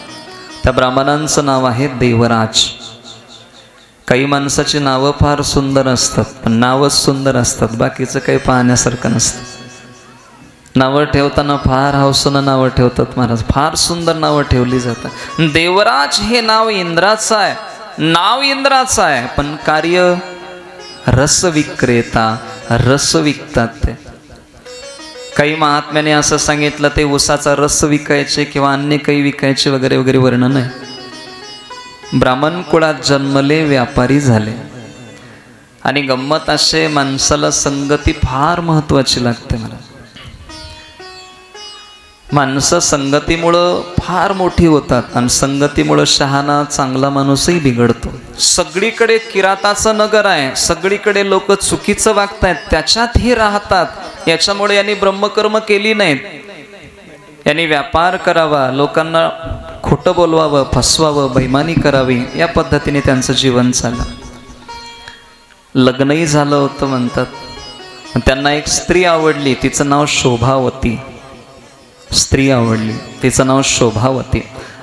त्या ब्राह्मणांचं नाव आहे देवराज. काही माणसाची नावं फार सुंदर असतात, पण नावच सुंदर असतात, बाकीचं काही पाहण्यासारखं नसतं. नावं ठेवताना फार हौसनं नावं ठेवतात महाराज, फार सुंदर नावं ठेवली जातात. देवराज हे नाव इंद्राचं आहे, नाव इंद्राचं आहे, पण कार्य रस विक्रेता, रस विकतात ते. काही महात्म्याने असं सांगितलं ते उसाचा रस विकायचे किंवा अन्य काही विकायचे वगैरे वगैरे वर्णन आहे. ब्राह्मण कुळात जन्मले, व्यापारी झाले. आणि गंमत असे माणसाला संगती फार महत्वाची लागते. मला माणसं संगतीमुळं फार मोठी होतात आणि संगतीमुळं शहाणा चांगला माणूसही बिघडतो. सगळीकडे किराताचं नगर आहे, सगळीकडे लोक चुकीचं वागतायत, त्याच्यातही राहतात. याच्यामुळे यांनी ब्रह्मकर्म केली नाहीत. यांनी व्यापार करावा, लोकांना खोटं बोलवावं, फसवावं, बैमानी करावी, या पद्धतीने त्यांचं जीवन चाललं. लग्नही झालं होतं म्हणतात. त्यांना एक स्त्री आवडली, तिचं नाव शोभावती. स्त्री आवडली, तिचं नाव शोभावती.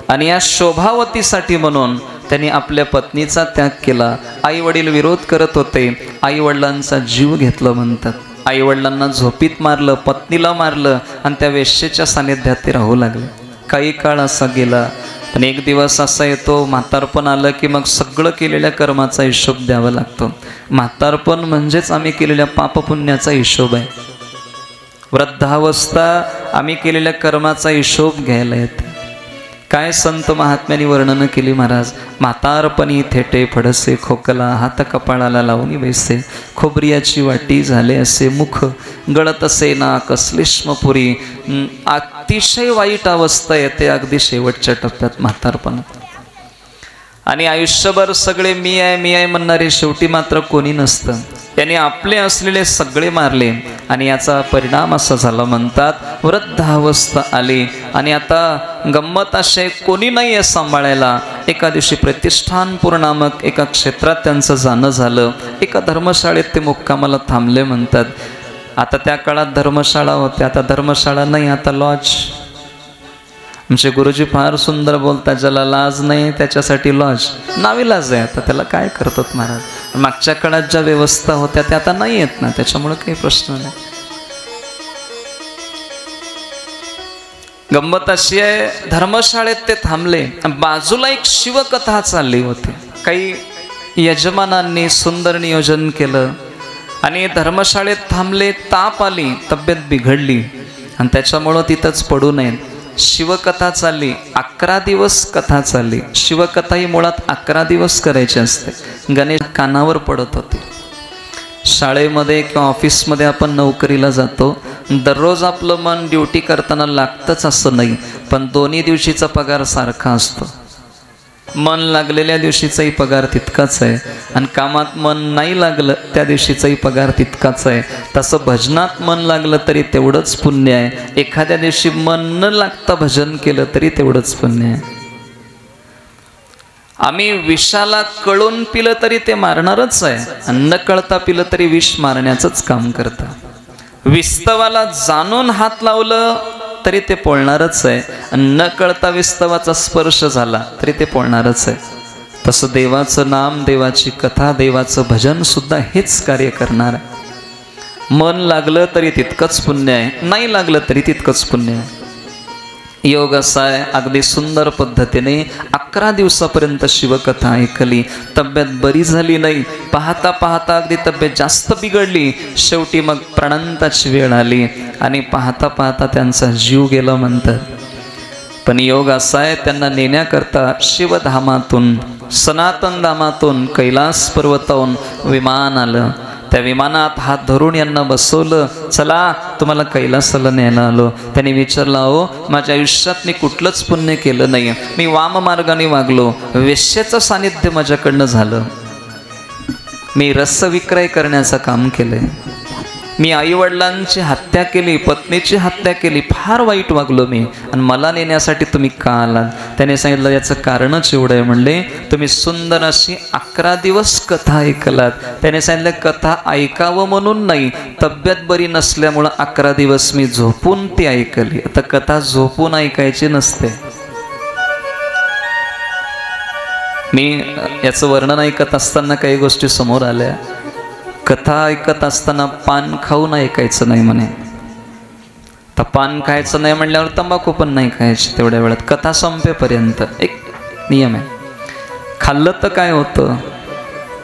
आणि या शोभावतीसाठी म्हणून त्यांनी आपल्या पत्नीचा त्याग केला. आई वडील विरोध करत होते, आई वडिलांचा जीव घेतला म्हणतात. आई वडिलांना झोपीत मारलं, पत्नीला मारलं आणि त्या वेश्येच्या सानिध्यात ते राहू लागले. काही काळ असा गेला. पण एक दिवस असा येतो, म्हातारपण आलं की मग सगळं केलेल्या कर्माचा हिशोब द्यावा लागतो. म्हातारपण म्हणजेच आम्ही केलेल्या पापपुण्याचा हिशोब आहे. वृद्धावस्था आम्ही केलेल्या कर्माचा हिशोब घ्यायला येते. काय संत महात्म्यांनी वर्णन केली महाराज. म्हातारपणी थेटे फडसे खोकला, हात कपाळाला लावून बैसे, खोबरियाची वाटी झाले असे मुख, गळत असे नाक श्लेष्मपुरी. अतिशय वाईट अवस्था येते अगदी शेवटच्या टप्प्यात म्हातारपणात. आणि आयुष्यभर सगळे मी आहे मी आहे म्हणणारे, शेवटी मात्र कोणी नसतं. त्याने आपले असलेले सगळे मारले आणि याचा परिणाम असा झाला म्हणतात वृद्धावस्था आली आणि आता गंमत असे कोणी नाही आहे सांभाळायला. एका दिवशी प्रतिष्ठानपूर नामक एका क्षेत्रात त्यांचं जाणं झालं. एका धर्मशाळेत ते मुक्कामाला थांबले म्हणतात. आता त्या काळात धर्मशाळा होत्या, आता धर्मशाळा नाही, आता लॉज. आमचे गुरुजी फार सुंदर बोलतात, ज्याला लाज नाही त्याच्यासाठी लॉज. नावीलाज आहे, आता त्याला काय करतात महाराज. मागच्या काळात ज्या व्यवस्था होत्या त्या आता नाही आहेत ना, त्याच्यामुळे काही प्रश्न नाही. गंमत अशी आहे, धर्मशाळेत ते थांबले. बाजूला एक शिवकथा चालली होती. काही यजमानांनी सुंदर नियोजन केलं आणि धर्मशाळेत थांबले. ताप आली, तब्येत बिघडली आणि त्याच्यामुळं तिथंच पडू नये. शिवकथा चालली, 11 दिवस कथा चालली. शिवकथा ही मुळात 11 दिवस करायची असते. गणेश कानावर पडत होते. शाळेमध्ये किंवा ऑफिसमध्ये आपण नोकरीला जातो, दररोज आपलं मन ड्युटी करताना लागतंच असं नाही, पण दोन्ही दिवशीचा पगार सारखा असतो. मन लागलेल्या दिवशीचाही पगार तितकाच आहे आणि कामात मन नाही लागलं त्या दिवशीचाही पगार तितकाच आहे. तसं भजनात मन लागलं तरी तेवढंच पुण्य आहे. एखाद्या दिवशी मन न लागता भजन केलं तरी तेवढंच पुण्य आहे. आम्ही विषाला कळून पिलं तरी ते मारणारच आहे आणि न कळता पिलं तरी विष मारण्याचंच काम करतं. विस्तवाला जाणून हात लावलं तरी ते पोळणारच आहे आणि न कळता विस्तवाचा स्पर्श झाला तरी ते पोळणारच आहे. तसं देवाचं नाम, देवाची कथा, देवाचं भजन सुद्धा हेच कार्य करणार आहे. मन लागलं तरी तितकंच पुण्य आहे, नाही लागलं तरी तितकंच पुण्य आहे. योग असा आहे, अगदी सुंदर पद्धतीने 11 दिवसापर्यंत शिवकथा ऐकली. तब्येत बरी झाली नाही, पाहता पाहता अगदी तब्येत जास्त बिघडली. शेवटी मग प्राणांताची वेळ आली आणि पाहता पाहता त्यांचा जीव गेला म्हणतात. पण योग असा आहे, त्यांना नेण्याकरता शिवधामातून, सनातन धामातून, कैलास पर्वतावरून विमान आलं. त्या विमानात हात धरून यांना बसवलं. चला तुम्हाला कैलासाला न्यायला आलो. त्यांनी विचारलं, अहो माझ्या आयुष्यात मी कुठलंच पुण्य केलं नाही, मी वाम मार्गाने वागलो, वेश्येचं सानिध्य माझ्याकडनं झालं, मी रसविक्रय करण्याचं काम केलंय, मी आईवडिलांची हत्या केली, पत्नीची हत्या केली, फार वाईट वागलो मी आणि मला नेण्यासाठी तुम्ही का आलात. त्याने सांगितलं याचं कारणच एवढं आहे. म्हणले तुम्ही सुंदर अशी 11 दिवस कथा ऐकलात. त्याने सांगितलं कथा ऐकावं म्हणून नाही, तब्येत बरी नसल्यामुळं 11 दिवस मी झोपून ती ऐकली. आता कथा झोपून ऐकायची नसते. मी याचं वर्णन ऐकत असताना काही गोष्टी समोर आल्या. कथा ऐकत असताना पान खाऊन ऐकायचं नाही म्हणे. तर पान खायचं नाही म्हणल्यावर तंबाखू पण नाही खायची तेवढ्या वेळात, कथा संपेपर्यंत. एक नियम आहे. खाल्लं तर काय होतं,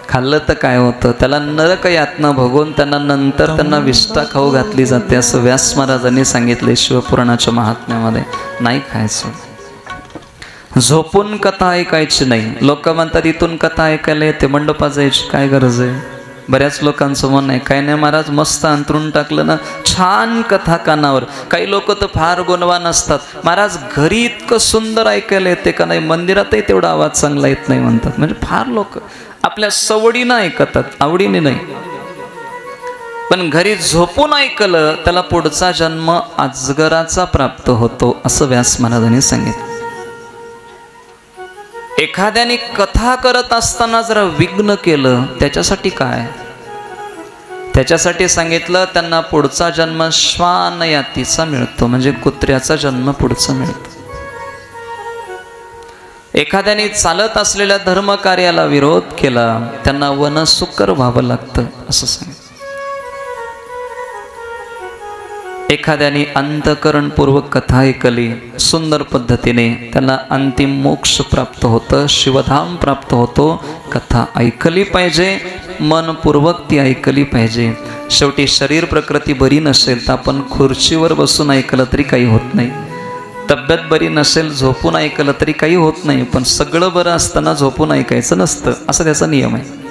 खाल्लं तर काय होतं, त्याला नरक यातना भोगून त्यांना नंतर त्यांना विष्ठा खाऊ घातली जाते असं व्यास महाराजांनी सांगितले शिवपुराणाच्या महात्म्यामध्ये. नाही खायचं. झोपून कथा ऐकायची नाही. लोक म्हणतात इथून कथा ऐकायला येते, मंडपात जायची काय गरज आहे. बऱ्याच लोकांचं मन आहे, काय नाही महाराज मस्त अंतरून टाकलं ना, छान कथा कानावर. काही लोक तर फार गुणवान असतात, महाराज घरी इतकं सुंदर ऐकायला येते का नाही, मंदिरातही तेवढा आवाज चांगला येत नाही म्हणतात. म्हणजे फार लोक आपल्या सवडीनं ऐकतात, आवडीने नाही. पण घरी झोपून ऐकलं त्याला पुढचा जन्म अजगराचा प्राप्त होतो असं व्यास महाराजांनी सांगितलं. एखाद्याने कथा करत असताना जरा विघ्न केलं त्याच्यासाठी काय, त्याच्यासाठी सांगितलं त्यांना पुढचा जन्म श्वान यातीचा मिळतो, म्हणजे कुत्र्याचा जन्म पुढचा मिळतो. एखाद्याने चालत असलेल्या धर्म कार्याला विरोध केला त्यांना वनसुकर व्हावं लागतं असं सांगितलं. एखाद्याने अंतकरणपूर्वक कथा ऐकली सुंदर पद्धतीने त्याला अंतिम मोक्ष प्राप्त होतं, शिवधाम प्राप्त होतो. कथा ऐकली पाहिजे, मनपूर्वक ती ऐकली पाहिजे. शेवटी शरीर प्रकृती बरी नसेल तर आपण खुर्चीवर बसून ऐकलं तरी काही होत नाही, तब्येत बरी नसेल झोपून ऐकलं तरी काही होत नाही, पण सगळं बरं असताना झोपून ऐकायचं नसतं असं त्याचा नियम आहे.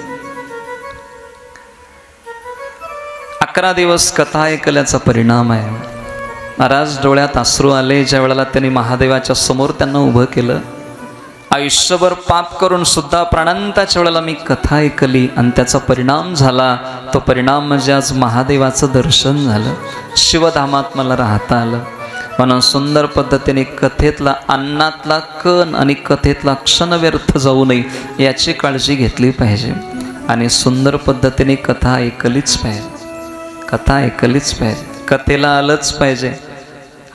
11 दिवस कथा ऐकल्याचा परिणाम आहे. महाराज डोळ्यात अश्रू आले ज्या वेळेला त्यांनी महादेवाच्या समोर त्यांना उभं केलं. आयुष्यभर पाप करून सुद्धा प्राणांताच्या वेळेला मी कथा ऐकली आणि त्याचा परिणाम झाला. तो परिणाम म्हणजे आज महादेवाचं दर्शन झालं, शिवधामात मला राहता आलं. म्हणून सुंदर पद्धतीने कथेतला अन्नातला कण आणि कथेतला क्षण व्यर्थ जाऊ नये याची काळजी घेतली पाहिजे. आणि सुंदर पद्धतीने कथा ऐकलीच पाहिजे, कथा ऐकलीच पाहिजे, कथेला आलंच पाहिजे.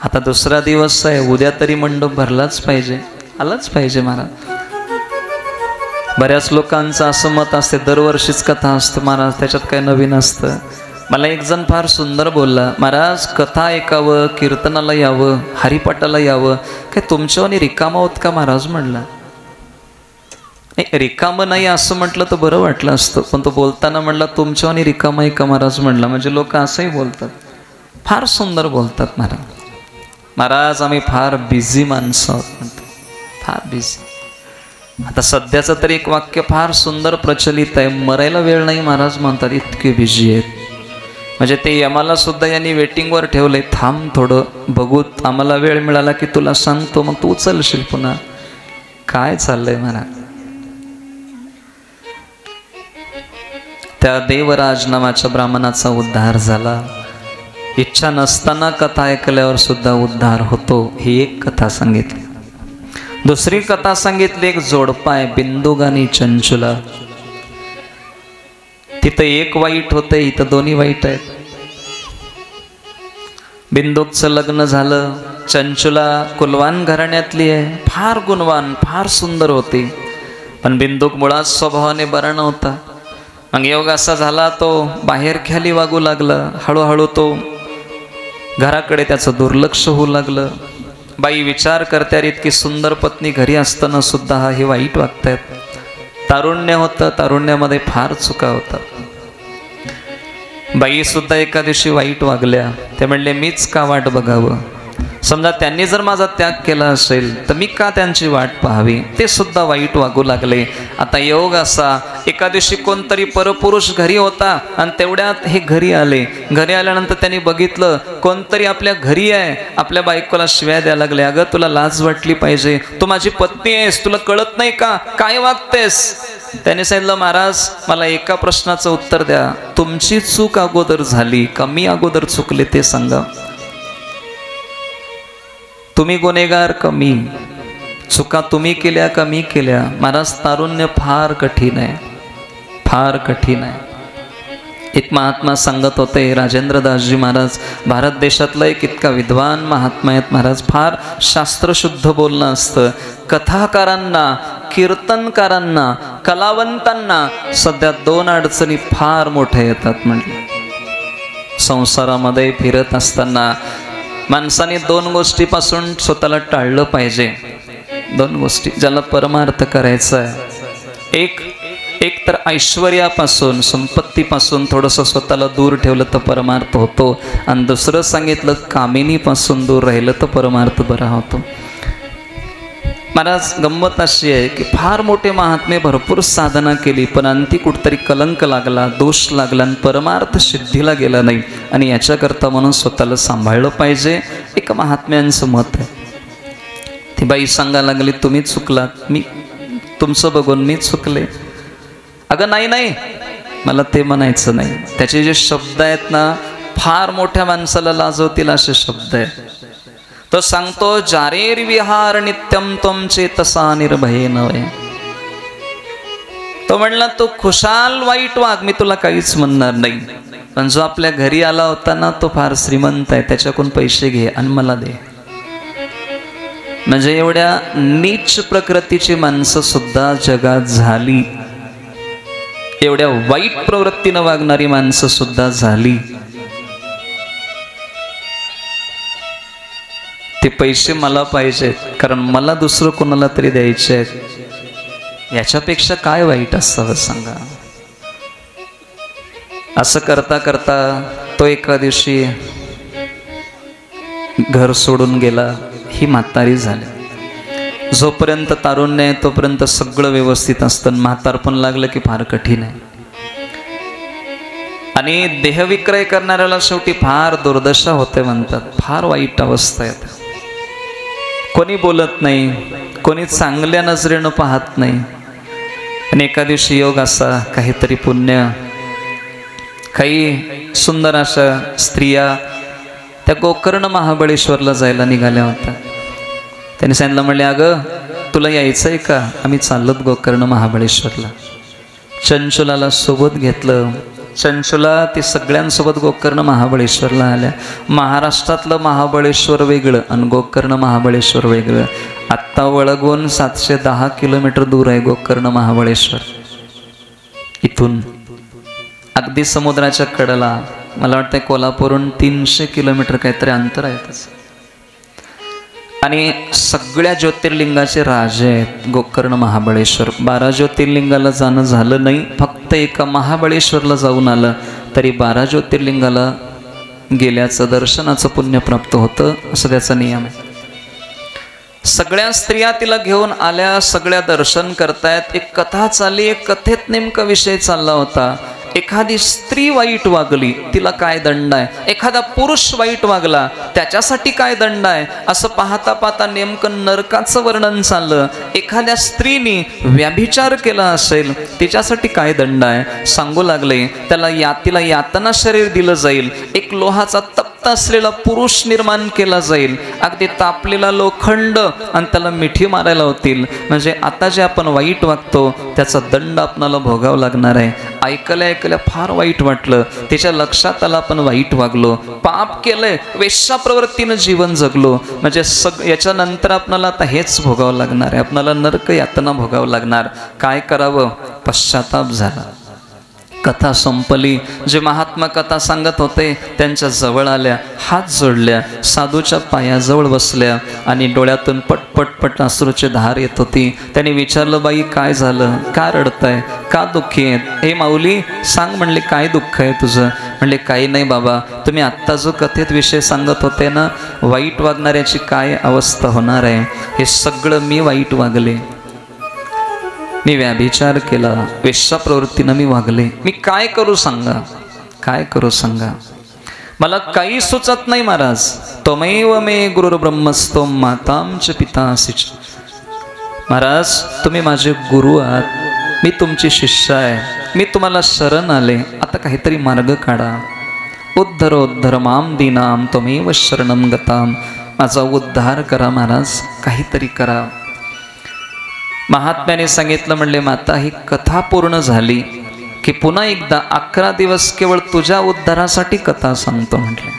आता दुसरा दिवस आहे, उद्या तरी मंडप भरलाच पाहिजे, आलाच पाहिजे महाराज. बऱ्याच लोकांचं असं मत असते दरवर्षीच कथा असते महाराज, त्याच्यात काय नवीन असतं. मला एक जण फार सुंदर बोलला, महाराज कथा ऐकावं, कीर्तनाला यावं, हरिपाठाला यावं, काय तुमच्यावानी रिकामा होत का महाराज म्हणला. रिकामं नाही असं म्हटलं तर बरं वाटलं असतं, पण तो बोलताना म्हणला तुमच्यावानी रिकामा आहे का महाराज म्हणला. म्हणजे लोक असंही बोलतात, फार सुंदर बोलतात महाराज. महाराज आम्ही फार बिझी माणसं आहोत म्हणतो, फार बिझी. आता सध्याचं तरी एक वाक्य फार सुंदर प्रचलित आहे, मरायला वेळ नाही महाराज म्हणतात, इतके बिझी आहेत. म्हणजे ते आम्हाला सुद्धा यांनी वेटिंगवर ठेवलंय, थांब थोडं बघू, आम्हाला वेळ मिळाला की तुला सांगतो, मग तू उचलशील पुन्हा. काय चाललंय म्हणा. त्या देवराज नावाच्या ब्राह्मणाचा उद्धार झाला. इच्छा नसताना कथा ऐकल्यावर सुद्धा उद्धार होतो, ही एक कथा सांगितली. दुसरी कथा सांगितली, एक जोडपा आहे बिंदुक आणि चंचुला. तिथं एक वाईट होते, इथं दोन्ही वाईट आहेत. बिंदुकचं लग्न झालं, चंचुला कुलवान घराण्यातली आहे, फार गुणवान, फार सुंदर होती. पण बिंदुक मुळात स्वभावाने बरा नव्हता. मग योग असा झाला, तो बाहेर ख्याली वागू लागला. हळूहळू तो घराकडे त्याचं दुर्लक्ष होऊ लागलं. बाई विचार करत्यात, इतकी सुंदर पत्नी घरी असताना सुद्धा हे वाईट वागतायत. तारुण्य होतं, तारुण्यामध्ये फार चुका होतात. बाई सुद्धा एका दिवशी वाईट वागल्या. ते म्हणले मीच का वाट बघावं, समजा त्यांनी जर माझा त्याग केला असेल तर मी का त्यांची वाट पाहावी. ते सुद्धा वाईट वागू लागले. आता योग असा, एका दिवशी कोणतरी परपुरुष घरी होता आणि तेवढ्यात हे घरी आले. घरी आल्यानंतर त्यांनी बघितलं कोणतरी आपल्या घरी आहे, आपल्या बायकोला शिव्या द्यायला लागले. अगं तुला लाज वाटली पाहिजे, तू माझी पत्नी आहेस, तुला कळत नाही का, काय वागतेस. त्याने सांगितलं महाराज मला एका प्रश्नाचं उत्तर द्या, तुमची चूक अगोदर झाली का मी अगोदर चुकले ते सांगा. तुम्ही गुन्हेगार का मी, चुका तुम्ही केल्या का मी केल्या. महाराज तारुण्य फार कठीण आहे, फार कठीण आहे. एक महात्मा सांगत होते, राजेंद्रदासजी महाराज भारत देशातला एक इतका विद्वान महात्मा आहेत महाराज, फार शास्त्रशुद्ध बोलणं असतं. कथाकारांना, कीर्तनकारांना, कलावंतांना सध्या दोन अडचणी फार मोठ्या येतात. म्हटलं संसारामध्ये फिरत असताना माणसाने दोन गोष्टीपासून स्वतःला टाळलं पाहिजे. दोन गोष्टी ज्याला परमार्थ करायचा आहे, एक तर ऐश्वर्यापासून, संपत्तीपासून थोडंसं स्वतःला दूर ठेवलं तर परमार्थ होतो. आणि दुसरं सांगितलं कामिनीपासून दूर राहिलं तर परमार्थ बरा होतो. महाराज गंमत अशी आहे की फार मोठे महात्मे भरपूर साधना केली, पण अंती कुठतरी कलंक लागला, दोष लागला आणि परमार्थ सिद्धीला गेला नाही. आणि याच्याकरता म्हणून स्वतःला सांभाळलं पाहिजे. एक महात्म्यांचं मत आहे. ती बाई सांगायला लागली तुम्ही चुकलात, मी तुमचं बघून मी चुकले. अगं नाही नाही, मला ते म्हणायचं नाही. त्याचे जे शब्द आहेत ना फार मोठ्या माणसाला लाजवतील असे शब्द आहेत. तो सांगतो जारेर विहार नित्यम त्वं चेतसा निर्भये नवे. तो म्हणला तू खुशाल वाईट वाग, मी तुला काहीच म्हणणार नाही, पण जो आपल्या घरी आला होता ना तो फार श्रीमंत आहे, त्याच्याकडून पैसे घे आणि मला दे. म्हणजे एवढ्या नीच प्रकृतीची माणसं सुद्धा जगात झाली, एवढ्या वाईट प्रवृत्तीनं वागणारी माणसं सुद्धा झाली. ते पैसे मला पाहिजेत, कारण मला दुसरं कोणाला तरी द्यायचे आहेत. याच्यापेक्षा काय वाईट असावं सांगा. असं करता करता तो एका दिवशी घर सोडून गेला. ही म्हातारी झाली. जोपर्यंत तारुण्य आहे तोपर्यंत सगळं व्यवस्थित असतं. म्हातारपण लागलं की फार कठीण आहे. आणि देहविक्रय करणाऱ्याला शेवटी फार दुर्दशा होते म्हणतात. फार वाईट अवस्था आहे. कोणी बोलत नाही, कोणी चांगल्या नजरेनं पाहत नाही. आणि एका दिवशी योग असा, काहीतरी पुण्य काही सुंदर अशा स्त्रिया त्या गोकर्ण महाबळेश्वरला जायला निघाल्या होत्या. त्यांनी सांगितलं, म्हणले अगं तुला यायचंय का? आम्ही चाललोत गोकर्ण महाबळेश्वरला. चंचुलाला सोबत घेतलं. चंचुला ती सगळ्यांसोबत गोकर्ण महाबळेश्वरला आल्या. महाराष्ट्रातलं महाबळेश्वर वेगळं आणि गोकर्ण महाबळेश्वर वेगळं. आत्ता वळगून 710 किलोमीटर दूर आहे गोकर्ण महाबळेश्वर. इथून अगदी समुद्राच्या कडेला मला वाटतं कोल्हापूरहून 300 किलोमीटर काहीतरी अंतर आहे तसं. आणि सगळ्या ज्योतिर्लिंगाचे राजे आहेत गोकर्ण महाबळेश्वर. 12 ज्योतिर्लिंगाला जाणं झालं नाही, फक्त एका महाबळेश्वरला जाऊन आलं तरी 12 ज्योतिर्लिंगाला गेल्याचं दर्शनाचं पुण्य प्राप्त होतं, असं त्याचा नियम आहे. सगळ्या स्त्रिया तिला घेऊन आल्या, सगळ्या दर्शन करतायत. एक कथा चालली. एक कथेत नेमका विषय चालला होता, एखादी स्त्री वाईट वागली तिला काय दंड आहे, एखादा पुरुष वाईट वागला त्याच्यासाठी काय दंड आहे, असं पाहता पाहता नेमकं नरकाचं वर्णन चाललं. एखाद्या स्त्रीने व्याभिचार केला असेल तिच्यासाठी काय दंड आहे सांगू लागले. तिला यातना शरीर दिलं जाईल. एक लोहाचा तप्त असलेला पुरुष निर्माण केला जाईल, अगदी तापलेला लोखंड, आणि त्याला मिठी मारायला होतील. म्हणजे आता जे आपण वाईट वागतो त्याचा दंड आपल्याला भोगावा लागणार आहे. ऐकल्या फार वाईट वाटलं. तिच्या लक्षात आलं आपण वाईट वागलो, पाप केलंय, वेश्या प्रवृत्तीनं जीवन जगलो. म्हणजे याच्यानंतर आपल्याला आता हेच भोगावं लागणार आहे, आपल्याला नरक यातना भोगावं लागणार. काय करावं? पश्चाताप झाला. कथा संपली. जे महात्मा कथा सांगत होते त्यांच्या जवळ आल्या, हात जोडल्या, साधूच्या पायाजवळ बसल्या आणि डोळ्यातून पटपट अश्रूची धार येत होती. त्यांनी विचारलं, बाई काय झालं, का रडताय, का दुःखी आहेत? हे माऊली सांग म्हणले, काय दुःख आहे तुझं? म्हणले काही नाही बाबा, तुम्ही आत्ता जो कथेत विषय सांगत होते ना, वाईट वागणाऱ्याची काय अवस्था होणार आहे, हे सगळं मी वाईट वागले. मी व्याभिचार केला, वेश्या प्रवृत्तीनं मी वागले. मी काय करू सांगा, काय करू सांगा? मला काही सुचत नाही महाराज. त्वमेव मे गुरुर्ब्रह्मस्तोम मातांच पितासीच. महाराज तुम्ही माझे गुरु आहात, मी तुमची शिष्य आहे, मी तुम्हाला शरण आले, आता काहीतरी मार्ग काढा. उद्धरोद्धर माम दीनाम त्वमेव शरणम गताम. माझा उद्धार करा महाराज, काहीतरी करा. महात्म्याने सांगितलं, म्हणले माता ही कथा पूर्ण झाली की पुन्हा एकदा 11 दिवस केवळ तुझ्या उद्धारासाठी कथा सांगतो म्हटले.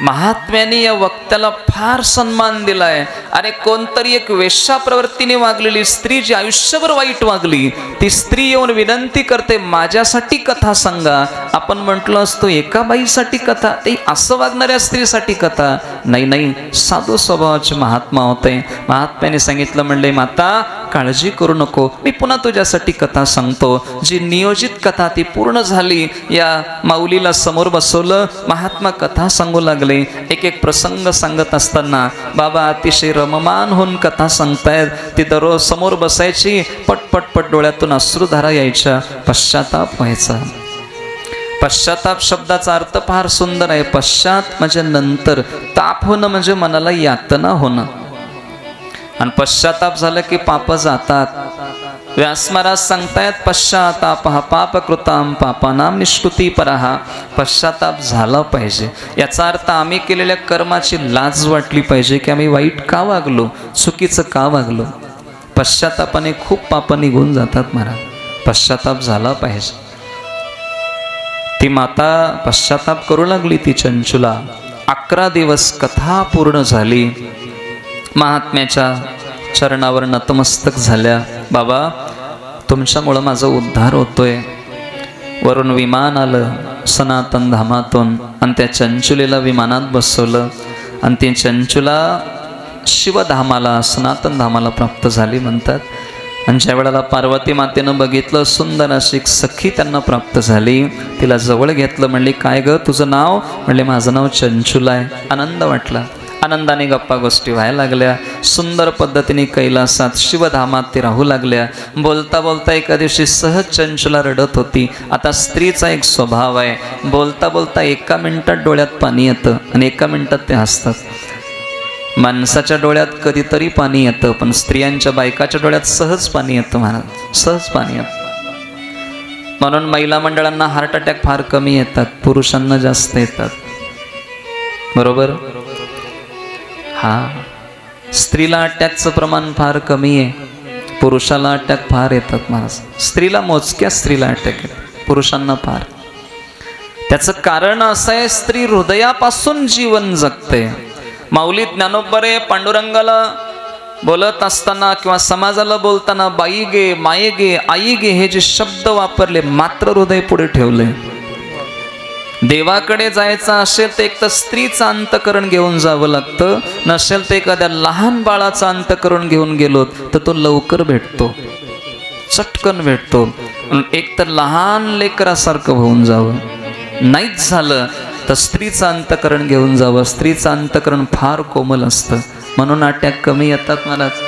महात्म्याने या वक्त्याला फार सन्मान दिलाय. अरे कोणतरी एक वेश्या प्रवृत्तीने वागलेली स्त्री जी आयुष्यभर वाईट वागली, ती स्त्री येऊन विनंती करते माझ्यासाठी कथा सांगा. आपण म्हटलो असतो एका बाईसाठी कथा, ते असं वागणाऱ्या स्त्रीसाठी कथा नाही. नाही, साधू स्वभावाचे महात्मा होते. महात्म्याने सांगितलं, म्हणले माता काळजी करू नको, मी पुन्हा तुझ्यासाठी कथा सांगतो. जी नियोजित कथा ती पूर्ण झाली. या माऊलीला समोर बसवलं, महात्मा कथा सांगू लागले. एक एक प्रसंग सांगत असताना बाबा अतिशय रममान होऊन कथा सांगतायत. ती दररोज समोर बसायची, पटपट डोळ्यातून अश्रुधारा यायच्या, पश्चाताप व्हायचा. पश्चाताप शब्दाचा अर्थ फार सुंदर आहे. पश्चात म्हणजे नंतर, ताप होणं म्हणजे मनाला यातना होणं, आणि पश्चाताप झालं की पाप जातात. व्यास महाराज सांगतायत पश्चाताप हा पापकृताम पापानाम निष्कृती पराहा. पश्चाताप झाला पाहिजे. याचा अर्थ आम्ही केलेल्या कर्माची लाज वाटली पाहिजे की आम्ही वाईट का वागलो, चुकीचं का वागलो. पश्चातापाने खूप पाप निघून जातात महाराज. पश्चाताप झाला पाहिजे. ती माता पश्चाताप करू लागली. ती चंचुला 11 दिवस कथा पूर्ण झाली. महात्म्याच्या चरणावर नतमस्तक झाल्या. बाबा तुमच्यामुळं माझा उद्धार होतोय. वरून विमान आलं सनातन धामातून आणि त्या चंचुलीला विमानात बसवलं आणि ती चंचुला शिवधामाला सनातन धामाला प्राप्त झाली म्हणतात. आणि ज्या वेळेला पार्वती मातेनं बघितलं, सुंदर अशी एक सखी त्यांना प्राप्त झाली. तिला जवळ घेतलं, म्हणली काय ग तुझं नाव? म्हणले माझं नाव चंचुला आहे. आनंद वाटला. आनंदाने गप्पा गोष्टी व्हायला लागल्या. सुंदर पद्धतीने कैलासात शिवधामात ते राहू लागल्या. बोलता बोलता एका दिवशी सहज चंचुला रडत होती. आता स्त्रीचा एक स्वभाव आहे, बोलता बोलता एका मिनिटात डोळ्यात पाणी येतं आणि एका मिनिटात ते हसतात. माणसाच्या डोळ्यात कधीतरी पाणी येतं, पण स्त्रियांच्या बायकाच्या डोळ्यात सहज पाणी येतं महाराज, सहज पाणी येतं. म्हणून महिला मंडळांना हार्ट अटॅक फार कमी येतात, पुरुषांना जास्त येतात. बरोबर? हा, स्त्रीला अटॅकचं प्रमाण फार कमी आहे, पुरुषाला अटॅक फार येतात. महाराज, स्त्रीला मोजक्या स्त्रीला अटॅक येतात, पुरुषांना फार. त्याचं कारण असं आहे, स्त्री हृदयापासून जीवन जगते. माऊली ज्ञानोबरे पांडुरंगाला बोलत असताना किंवा समाजाला बोलताना बाई गे, माये गे, आई गे हे जे शब्द वापरले, मात्र हृदय पुढे ठेवले. देवाकडे जायचं असेल तर एक तर स्त्रीचं अंतकरण घेऊन जावं लागतं, नसेल तर एखाद्या लहान बाळाचं अंतकरण घेऊन गेलो तर तो लवकर भेटतो, चटकन भेटतो. एक तर लहान लेकरासारखं होऊन जावं, नाहीच झालं तर स्त्रीचं अंतकरण घेऊन जावं. स्त्रीचं अंतकरण फार कोमल असतं, म्हणून अटॅक कमी येतात. महाराज,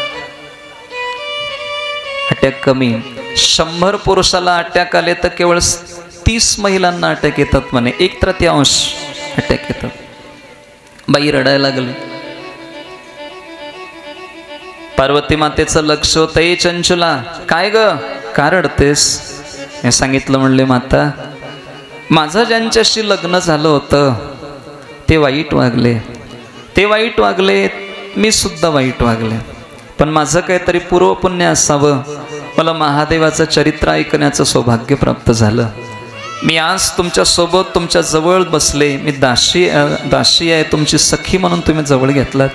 अटॅक कमी. 100 पुरुषाला अटॅक आले तर केवळ 30 महिलांना अटॅक येतात म्हणे, 1/3 अटॅक येतात. बाई रडायला लागली. पार्वती मातेचं लक्ष होतं, ए चंचुला, काय ग, का रडतेस? हे सांगितलं. म्हणले, माता, माझं ज्यांच्याशी लग्न झालं होतं ते वाईट वागले, ते वाईट वागले, मी सुद्धा वाईट वागले. पण माझं काहीतरी पूर्वपुण्य असावं, मला महादेवाचं चरित्र ऐकण्याचं सौभाग्य प्राप्त झालं. मी आज तुमच्यासोबत तुमच्या जवळ बसले. मी दासी आहे, तुमची सखी म्हणून तुम्ही जवळ घेतलात.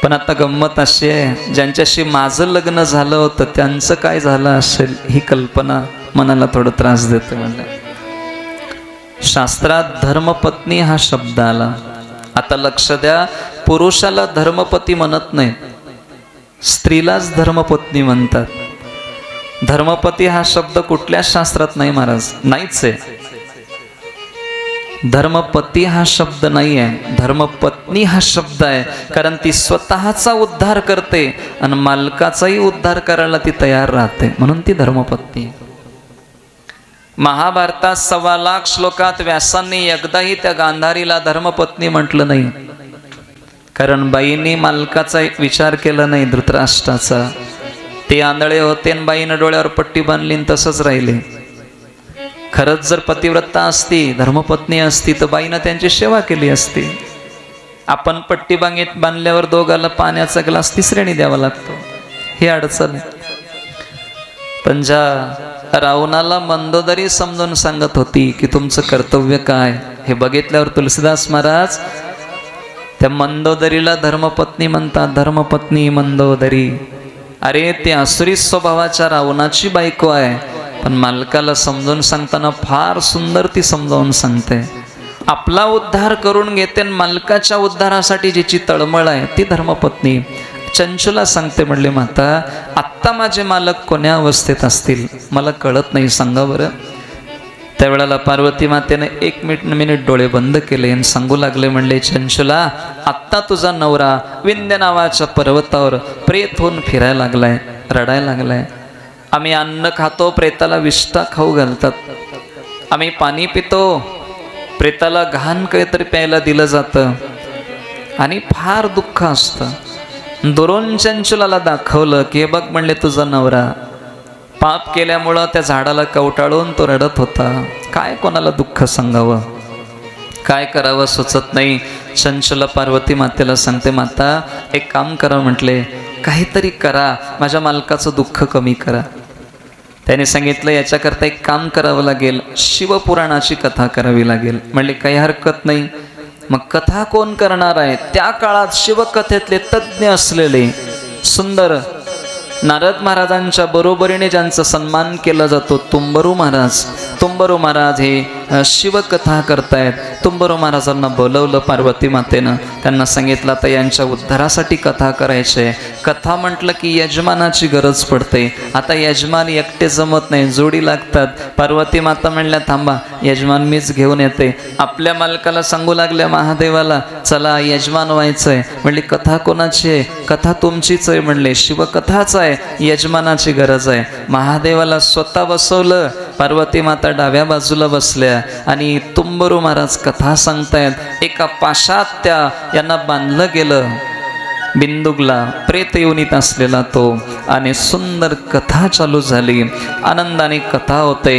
पण आता गंमत अशी आहे, ज्यांच्याशी माझं लग्न झालं होतं त्यांचं काय झालं असेल ही कल्पना मनाला थोडं त्रास देते. म्हणलं, शास्त्रात धर्मपत्नी हा शब्द आला. आता लक्ष द्या, पुरुषाला धर्मपती म्हणत नाही, स्त्रीलाच धर्मपत्नी म्हणतात. धर्मपती हा शब्द कुठल्याच शास्त्रात नाही महाराज, नाहीच आहे. धर्मपती हा शब्द नाही आहे, धर्मपत्नी हा शब्द आहे. कारण ती स्वतःचा उद्धार करते आणि मालकाचाही उद्धार करायला ती तयार राहते, म्हणून ती धर्मपत्नी. महाभारतात 1.25 लाख श्लोकात व्यासांनी एकदाही त्या गांधारीला धर्मपत्नी म्हटलं नाही. कारण बाईंनी मालकाचा विचार केला नाही, धृतराष्ट्राचा. ते आंधळे होते आणि बाईनं डोळ्यावर पट्टी बांधली आणि तसंच राहिले. खरंच जर पतिव्रता असती, धर्मपत्नी असती तर बाईनं त्यांची सेवा केली असती. आपण पट्टी बांधल्यावर दोघाला पाण्याचा ग्लास तिसऱ्याने द्यावा लागतो, ही अडचण आहे. पण ज्या रावणाला मंदोदरी समजून सांगत होती की तुमचं कर्तव्य काय, हे बघितल्यावर तुलसीदास महाराज त्या मंदोदरीला धर्मपत्नी म्हणतात. धर्मपत्नी मंदोदरी. अरे, ते आसुरी स्वभावाच्या रावणाची बायको आहे, पण मालकाला समजून सांगताना फार सुंदर ती समजावून सांगते. आपला उद्धार करून घेते, मालकाच्या उद्धारासाठी जिची तळमळ आहे ती धर्मपत्नी. चंचुला सांगते, म्हणले, माता, आत्ता माझे मालक कोण्या अवस्थेत असतील मला कळत नाही, सांगा बरं. त्यावेळेला पार्वती मातेने 1 मिनिट डोळे बंद केले आणि सांगू लागले. म्हणले, चंचुला, आत्ता तुझा नवरा विंध्य नावाच्या पर्वतावर प्रेत होऊन फिरायला लागलाय, रडायला लागलाय. आम्ही अन्न खातो, प्रेताला विष्ठा खाऊ घालतात. आम्ही पाणी पितो, प्रेताला घाण काहीतरी प्यायला दिलं जातं आणि फार दुःख असतं. दुरून चंचुलाला दाखवलं की हे बघ, म्हणले, तुझा नवरा पाप केल्यामुळं त्या झाडाला कवटाळून तो रडत होता. काय कोणाला दुःख सांगावं, काय करावं सुचत नाही. चंचुला पार्वती मातेला सांगते, माता, एक काम करा. म्हटले, काहीतरी करा, माझ्या मालकाचं दुःख कमी करा. त्याने सांगितलं, याच्याकरता एक काम करावं लागेल, शिवपुराणाची कथा करावी लागेल. म्हणले, काही हरकत नाही. मग कथा कोण करणार आहे? त्या काळात शिवकथेतले तज्ज्ञ असलेले सुंदर नारद महाराजांच्या बरोबरीने ज्यांचा सन्मान केला जातो, तुंबरू महाराज. तुंबरू महाराज हे शिवकथा करतायत. तुंबरू महाराजांना बोलवलं पार्वती मातेनं. त्यांना सांगितलं, आता यांच्या उद्धारासाठी कथा करायची आहे. कथा म्हटलं की यजमानाची गरज पडते. आता यजमान एकटे जमत नाही, जोडी लागतात. पार्वती माता म्हणल्या, थांबा, यजमान मीच घेऊन येते. आपल्या मालकाला सांगू लागल्या, महादेवाला, चला यजमान व्हायचंय. म्हणली, कथा कोणाची आहे? कथा तुमचीच आहे. म्हणले, शिवकथाच आहे, यजमानाची गरज आहे. महादेवाला स्वतः बसवलं. पार्वती माता डाव्या बाजूला बसल्या आणि तुंबरू महाराज कथा सांगतायत. एका पाशात यांना बांधलं गेलं बिंदुकला प्रेत योनीत असलेला तो, आणि सुंदर कथा चालू झाली. आनंदाने कथा होते.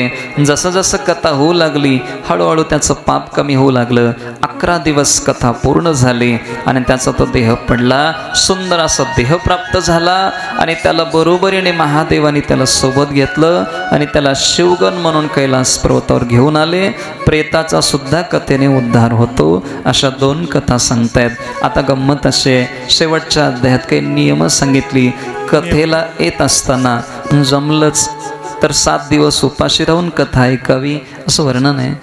जसं जसं कथा होऊ लागली हळूहळू त्याचं पाप कमी होऊ लागलं. 11 दिवस कथा पूर्ण झाली आणि त्याचा तो देह पडला. सुंदर असा देह प्राप्त झाला आणि त्याला बरोबरीने महादेवाने त्याला सोबत घेतलं आणि त्याला शिवगण म्हणून कैलास पर्वतावर घेऊन आले. प्रेताचा सुद्धा कथेने उद्धार होतो. अशा 2 कथा सांगतायत. आता गंमत असे, शेवटच्या अध्यायात काही नियम सांगितली. कथेला येत असताना जमलंच तर 7 दिवस उपाशी राहून कथा ऐकावी असं वर्णन आहे.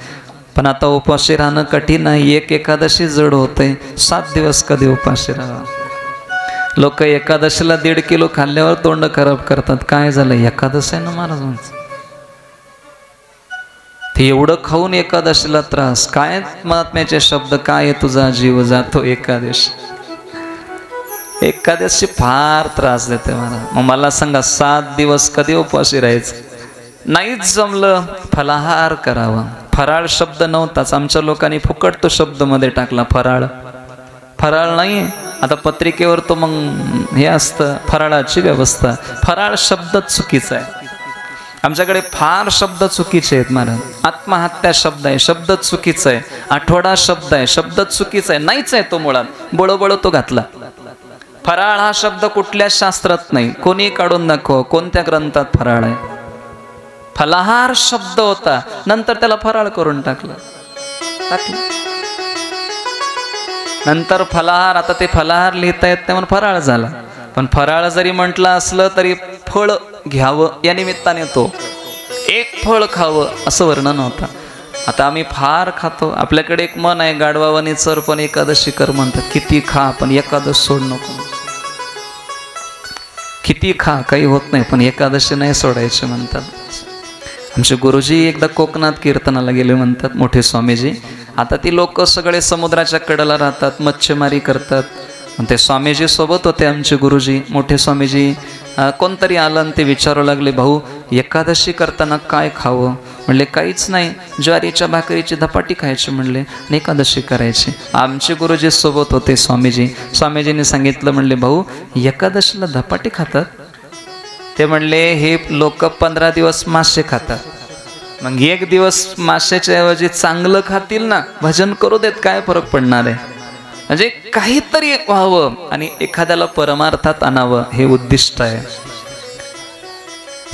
पण आता उपाशी राहणं कठीण आहे. एक एकादशी जड होते. 7 दिवस कधी उपाशी राहा. लोक एकादशीला 1.5 किलो खाल्ल्यावर तोंड खराब करतात. काय झालं, एकादश आहे ना महाराजांचं, ते एवढं खाऊन एकादशीला त्रास. काय महात्म्याचे शब्द, काय तुझा जीव जातो एकादशी. एकादशी फार त्रास देते मला. मग मला सांगा 7 दिवस कधी उपाशी राहायचं. नाहीच जमलं फलाहार करावा. फराळ शब्द नव्हताच. आमच्या लोकांनी फुकट तो शब्द मध्ये टाकला फराळ. फराळ नाही. आता पत्रिकेवर तो मग हे असतं फराळाची व्यवस्था. फराळ शब्दच चुकीचा आहे. आमच्याकडे फार शब्द चुकीचे आहेत महाराज. आत्महत्या शब्द आहे, शब्द चुकीचा आहे. आठवडा शब्द आहे, शब्द चुकीचा आहे. नाहीच आहे तो मुळात. बळोबळ तो घातला. फराळ हा शब्द कुठल्याच शास्त्रात नाही. कोणी काढून दाखव कोणत्या ग्रंथात फराळ आहे. फलाहार शब्द होता, नंतर त्याला फराळ करून टाकलं. नंतर फलाहार, आता ते फलाहार लिहिता येत नाही म्हणून फराळ झाला. पण फराळ जरी म्हटलं असलं तरी फळ घ्यावं या निमित्ताने तो एक फळ खावं असं वर्णन होतं. आता आम्ही फार खातो. आपल्याकडे एक मन आहे, गाढवावानी चर पण एकादशी कर म्हणतात. किती खा पण एकादश सोड नको. किती खा काही होत नाही पण एकादशी नाही सोडायचे म्हणतात. आमचे गुरुजी एकदा कोकणात कीर्तनाला गेले म्हणतात, मोठे स्वामीजी. आता ती लोक सगळे समुद्राच्या कडेला राहतात, मच्छीमारी करतात. ते स्वामीजी सोबत होते आमचे गुरुजी, मोठे स्वामीजी. कोणतरी आलं आणि ते विचारू लागले, भाऊ एकादशी करताना काय खावं. म्हणले काहीच नाही, ज्वारीच्या भाकरीची धपाटी खायची म्हणले, एकादशी करायची. आमचे गुरुजी सोबत होते स्वामीजी. स्वामीजींनी सांगितलं, म्हणले भाऊ एकादशीला धपाटी खातात. ते म्हणले हे लोक 15 दिवस मासे खातात. मग 1 दिवस माशाच्या ऐवजी चांगलं खातील ना, भजन करू देत, काय फरक पडणार आहे. म्हणजे काहीतरी व्हावं आणि एखाद्याला परमार्थात आणावं हे उद्दिष्ट आहे.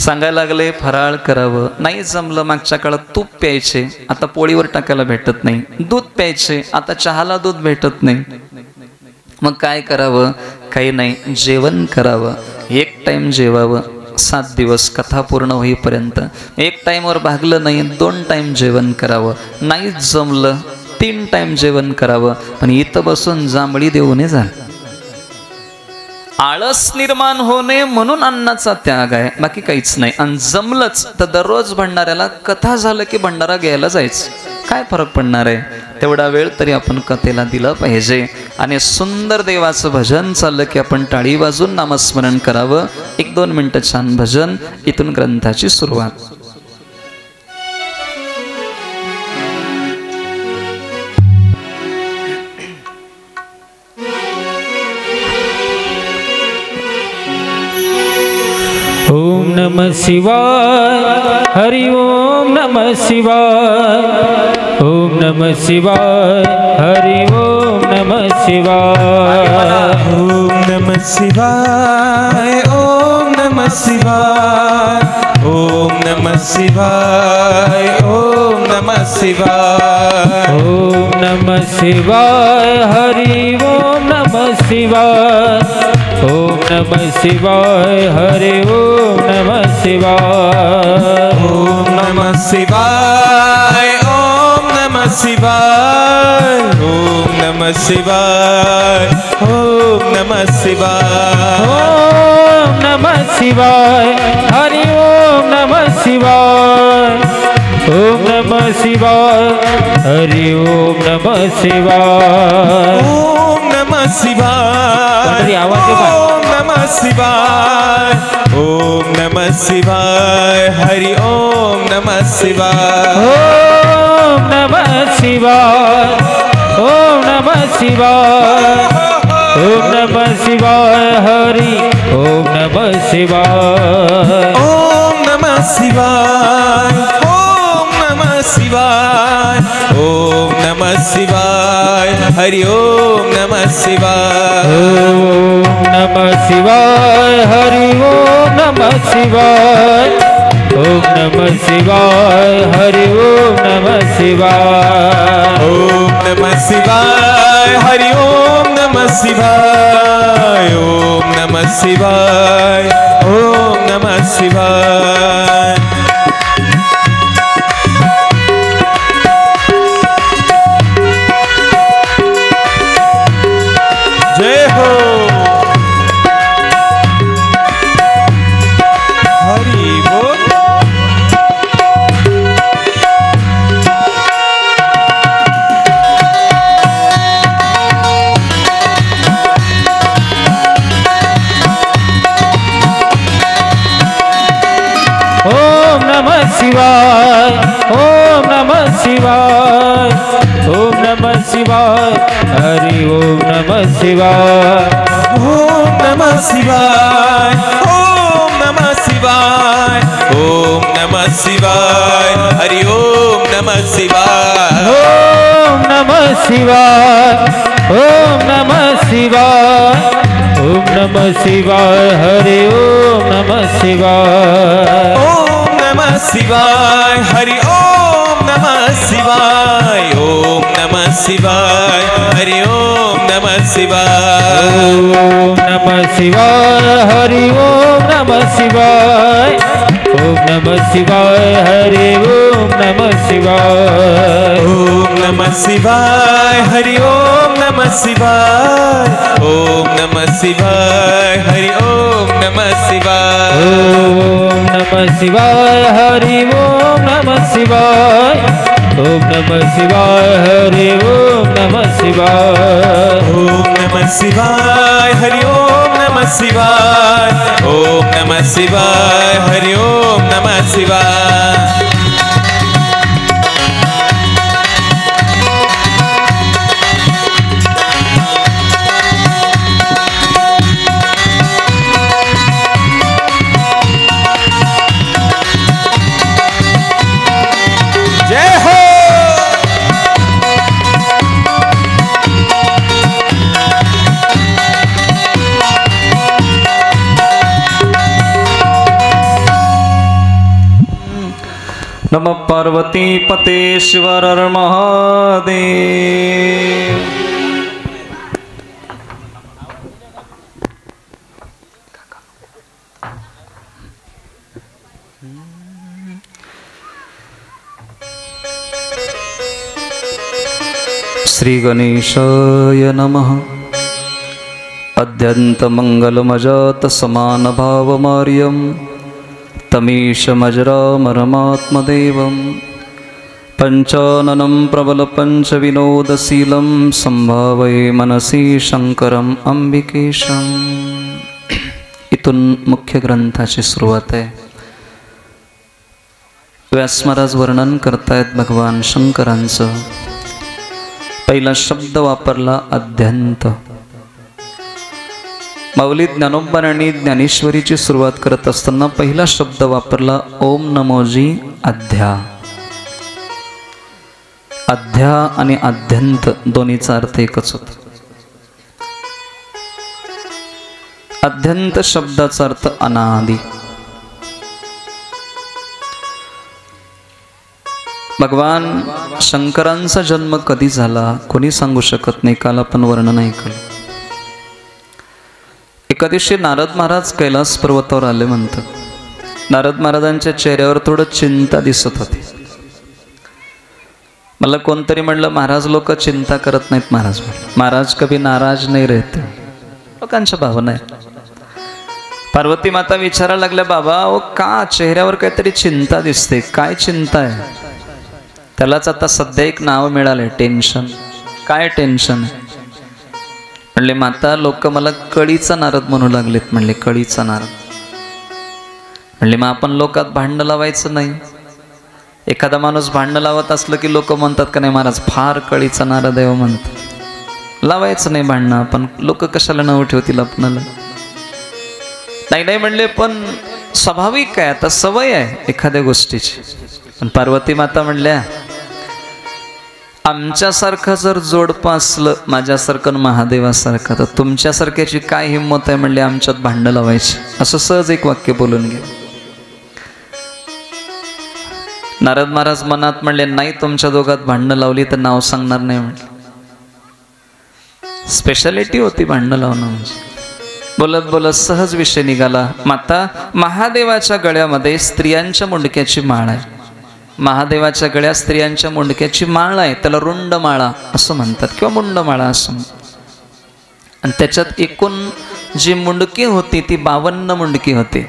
सांगायला लागले फराळ करावं. नाही जमलं, मागच्या काळात तूप प्यायचे, आता पोळीवर टाकायला भेटत नाही. दूध प्यायचे, आता चहाला दूध भेटत नाही. मग काय करावं. काही नाही, जेवण करावं. 1 टाइम जेवावं 7 दिवस कथा पूर्ण होईपर्यंत. 1 टाइमवर भागलं नाही 2 टाइम जेवण करावं. नाही जमलं 3 टाइम जेवण करावं. पण इथं बसून जांभळी देऊ नये झालं. आळस निर्माण होणे म्हणून अन्नाचा त्याग आहे, बाकी काहीच नाही. आणि जमलंच तर दररोज भंडाऱ्याला कथा झालं की भंडारा घ्यायला जायचं. काय फरक पडणार आहे. तेवढा वेळ तरी आपण कथेला दिला पाहिजे. आणि सुंदर देवाचं भजन चाललं की आपण टाळी वाजून नामस्मरण करावं. 1-2 मिनिटं छान भजन. इथून ग्रंथाची सुरुवात. ओम नमः शिवाय, हरि ओम नमः शिवाय. ओम नमः शिवाय, हरि ओम नमः शिवाय. ओम नमः शिवाय, ओम नमः शिवाय. ओम नमः शिवाय, ओम नमः शिवाय. ओम नमः शिवाय, हरि ओम नमः शिवाय. ओम नमः शिवाय, हरि ओम नमः शिवाय. ओम नमः शिवाय, ओम नमः शिवाय. ओम नमः शिवाय, ओम नमः शिवाय. ओम नमः शिवाय, हरि ओम नमः शिवाय. ओम नमः शिवाय, हरि ओम नमः शिवाय. ओम नमः शिवाय, ओम नमः शिवाय. ओम नमः शिवाय, हरि ओम नमः शिवाय. ओम नमः शिवाय, ओम नमः शिवाय. ओम नमः शिवाय हरि ओम नमः शिवाय ओम नमः शिवाय ओम नमः शिवाय ओम नमः शिवाय हरि ओम नमः शिवाय ओम नमः शिवाय हरि ओम नमः शिवाय ओम नमः शिवाय हरि ओम नमः शिवाय ओम नमः शिवाय हरि ओम नमः शिवाय ओम नमः शिवाय ओम नमः शिवाय जय हो हरि बोल ओम नमः शिवाय ओम नमः शिवाय ओम नमः शिवाय हरि ओम नमः शिवाय ओम नमः शिवाय ओम नमः शिवाय ओम नमः शिवाय हरि ओम नमः शिवाय ओम नमः शिवाय ओम नमः शिवाय ओम नमः शिवाय हरि ओम नमः शिवाय ओम नमः शिवाय हरि ओम नमः शिवाय ओम नमः शिवाय हरि ओम नमः शिवाय ओम नमः शिवाय हरि ओम नमः शिवाय ओम नमः शिवाय हरि ओम नमः शिवाय ओम नमः शिवाय हरि ओम नमः शिवाय ओम नमः शिवाय हरि ओम नमः शिवाय ओम नमः शिवाय हरि ओम नमः शिवाय ओम नमः शिवाय हरि ओम नमः शिवाय ओम नमः शिवाय हरि ओम नमः शिवाय ओम नमः शिवाय हरि ओम नमः शिवाय जय हो नमः पार्वती पतेश्वर महादेव। श्री गणेशाय नमः। अद्यन्तमङ्गलमजात समानभावमार्यं तमीशमजरामरमात्मदेवं पंचाननं प्रबलपञ्चविनोदशीलं संभावये मनसि शंकरम् अंबिकेशम्। इथून मुख्य ग्रंथाची सुरुवात आहे। व्यास महाराज वर्णन करतायत भगवान शंकरांचं। पहिला शब्द वापरला अद्यंत। माऊली ज्ञानोबांनी ज्ञानेश्वरीची सुरुवात करत असताना पहिला शब्द वापरला ओम नमोजी अध्या। अध्या आणि अध्यंत दोन्हीचा अर्थ एकच होता। अध्यंत शब्दाचा अर्थ अनादि। भगवान शंकरांचा जन्म कधी झाला कोणी सांगू शकत नाही। काल आपण वर्णन ऐकलं। एका दिवशी नारद महाराज कैलास पर्वतावर आले म्हणतात। नारद महाराजांच्या चेहऱ्यावर थोडं चिंता दिसत होती। मला कोणतरी म्हणलं महाराज लोक चिंता करत नाहीत। महाराज महाराज कभी नाराज नाही रहते। लोकांच्या भावना आहे। पार्वती माता विचारायला लागल्या बाबा ओ का चेहऱ्यावर काहीतरी चिंता दिसते, काय चिंता आहे? त्यालाच आता सध्या एक नाव मिळालंय टेन्शन। काय टेन्शन आहे? म्हणले माता लोक मला कळीचा नारद म्हणू लागलेत। म्हणले कळीचा नारद? म्हणले मग आपण लोकात भांडण लावायचं नाही। एखादा माणूस भांडण लावत असलं की लोक म्हणतात का नाही महाराज फार कळीचा नारद आहे म्हणतात। लावायचं नाही भांडणं आपण, लोक कशाला नाव ठेवतील आपणाला. नाही म्हणले, पण स्वाभाविक आहे, आता सवय आहे एखाद्या गोष्टीची. पण पार्वती माता म्हणल्या, आमच्यासारखं जर जोडपं असलं, माझ्यासारखं महादेवासारखं, तर तुमच्यासारख्याची काय हिंमत आहे म्हणले आमच्यात भांडणं लावायची. असं सहज एक वाक्य बोलून घे. नारद महाराज मनात म्हणले, नाही तुमच्या दोघात भांडणं लावली तर नाव सांगणार नाही म्हणले. स्पेशालिटी होती भांडणं लावणं म्हणजे. बोलत बोलत सहज विषय निघाला. माता, महादेवाच्या गळ्यामध्ये स्त्रियांच्या मुंडक्याची माळ आहे. महादेवाच्या गळ्यात स्त्रियांच्या मुंडक्याची माळ आहे, त्याला रुंड माळा असं म्हणतात किंवा मुंड माळा असं म्हणतात. आणि त्याच्यात एकूण जी मुंडकी होती ती 52 मुंडकी होती.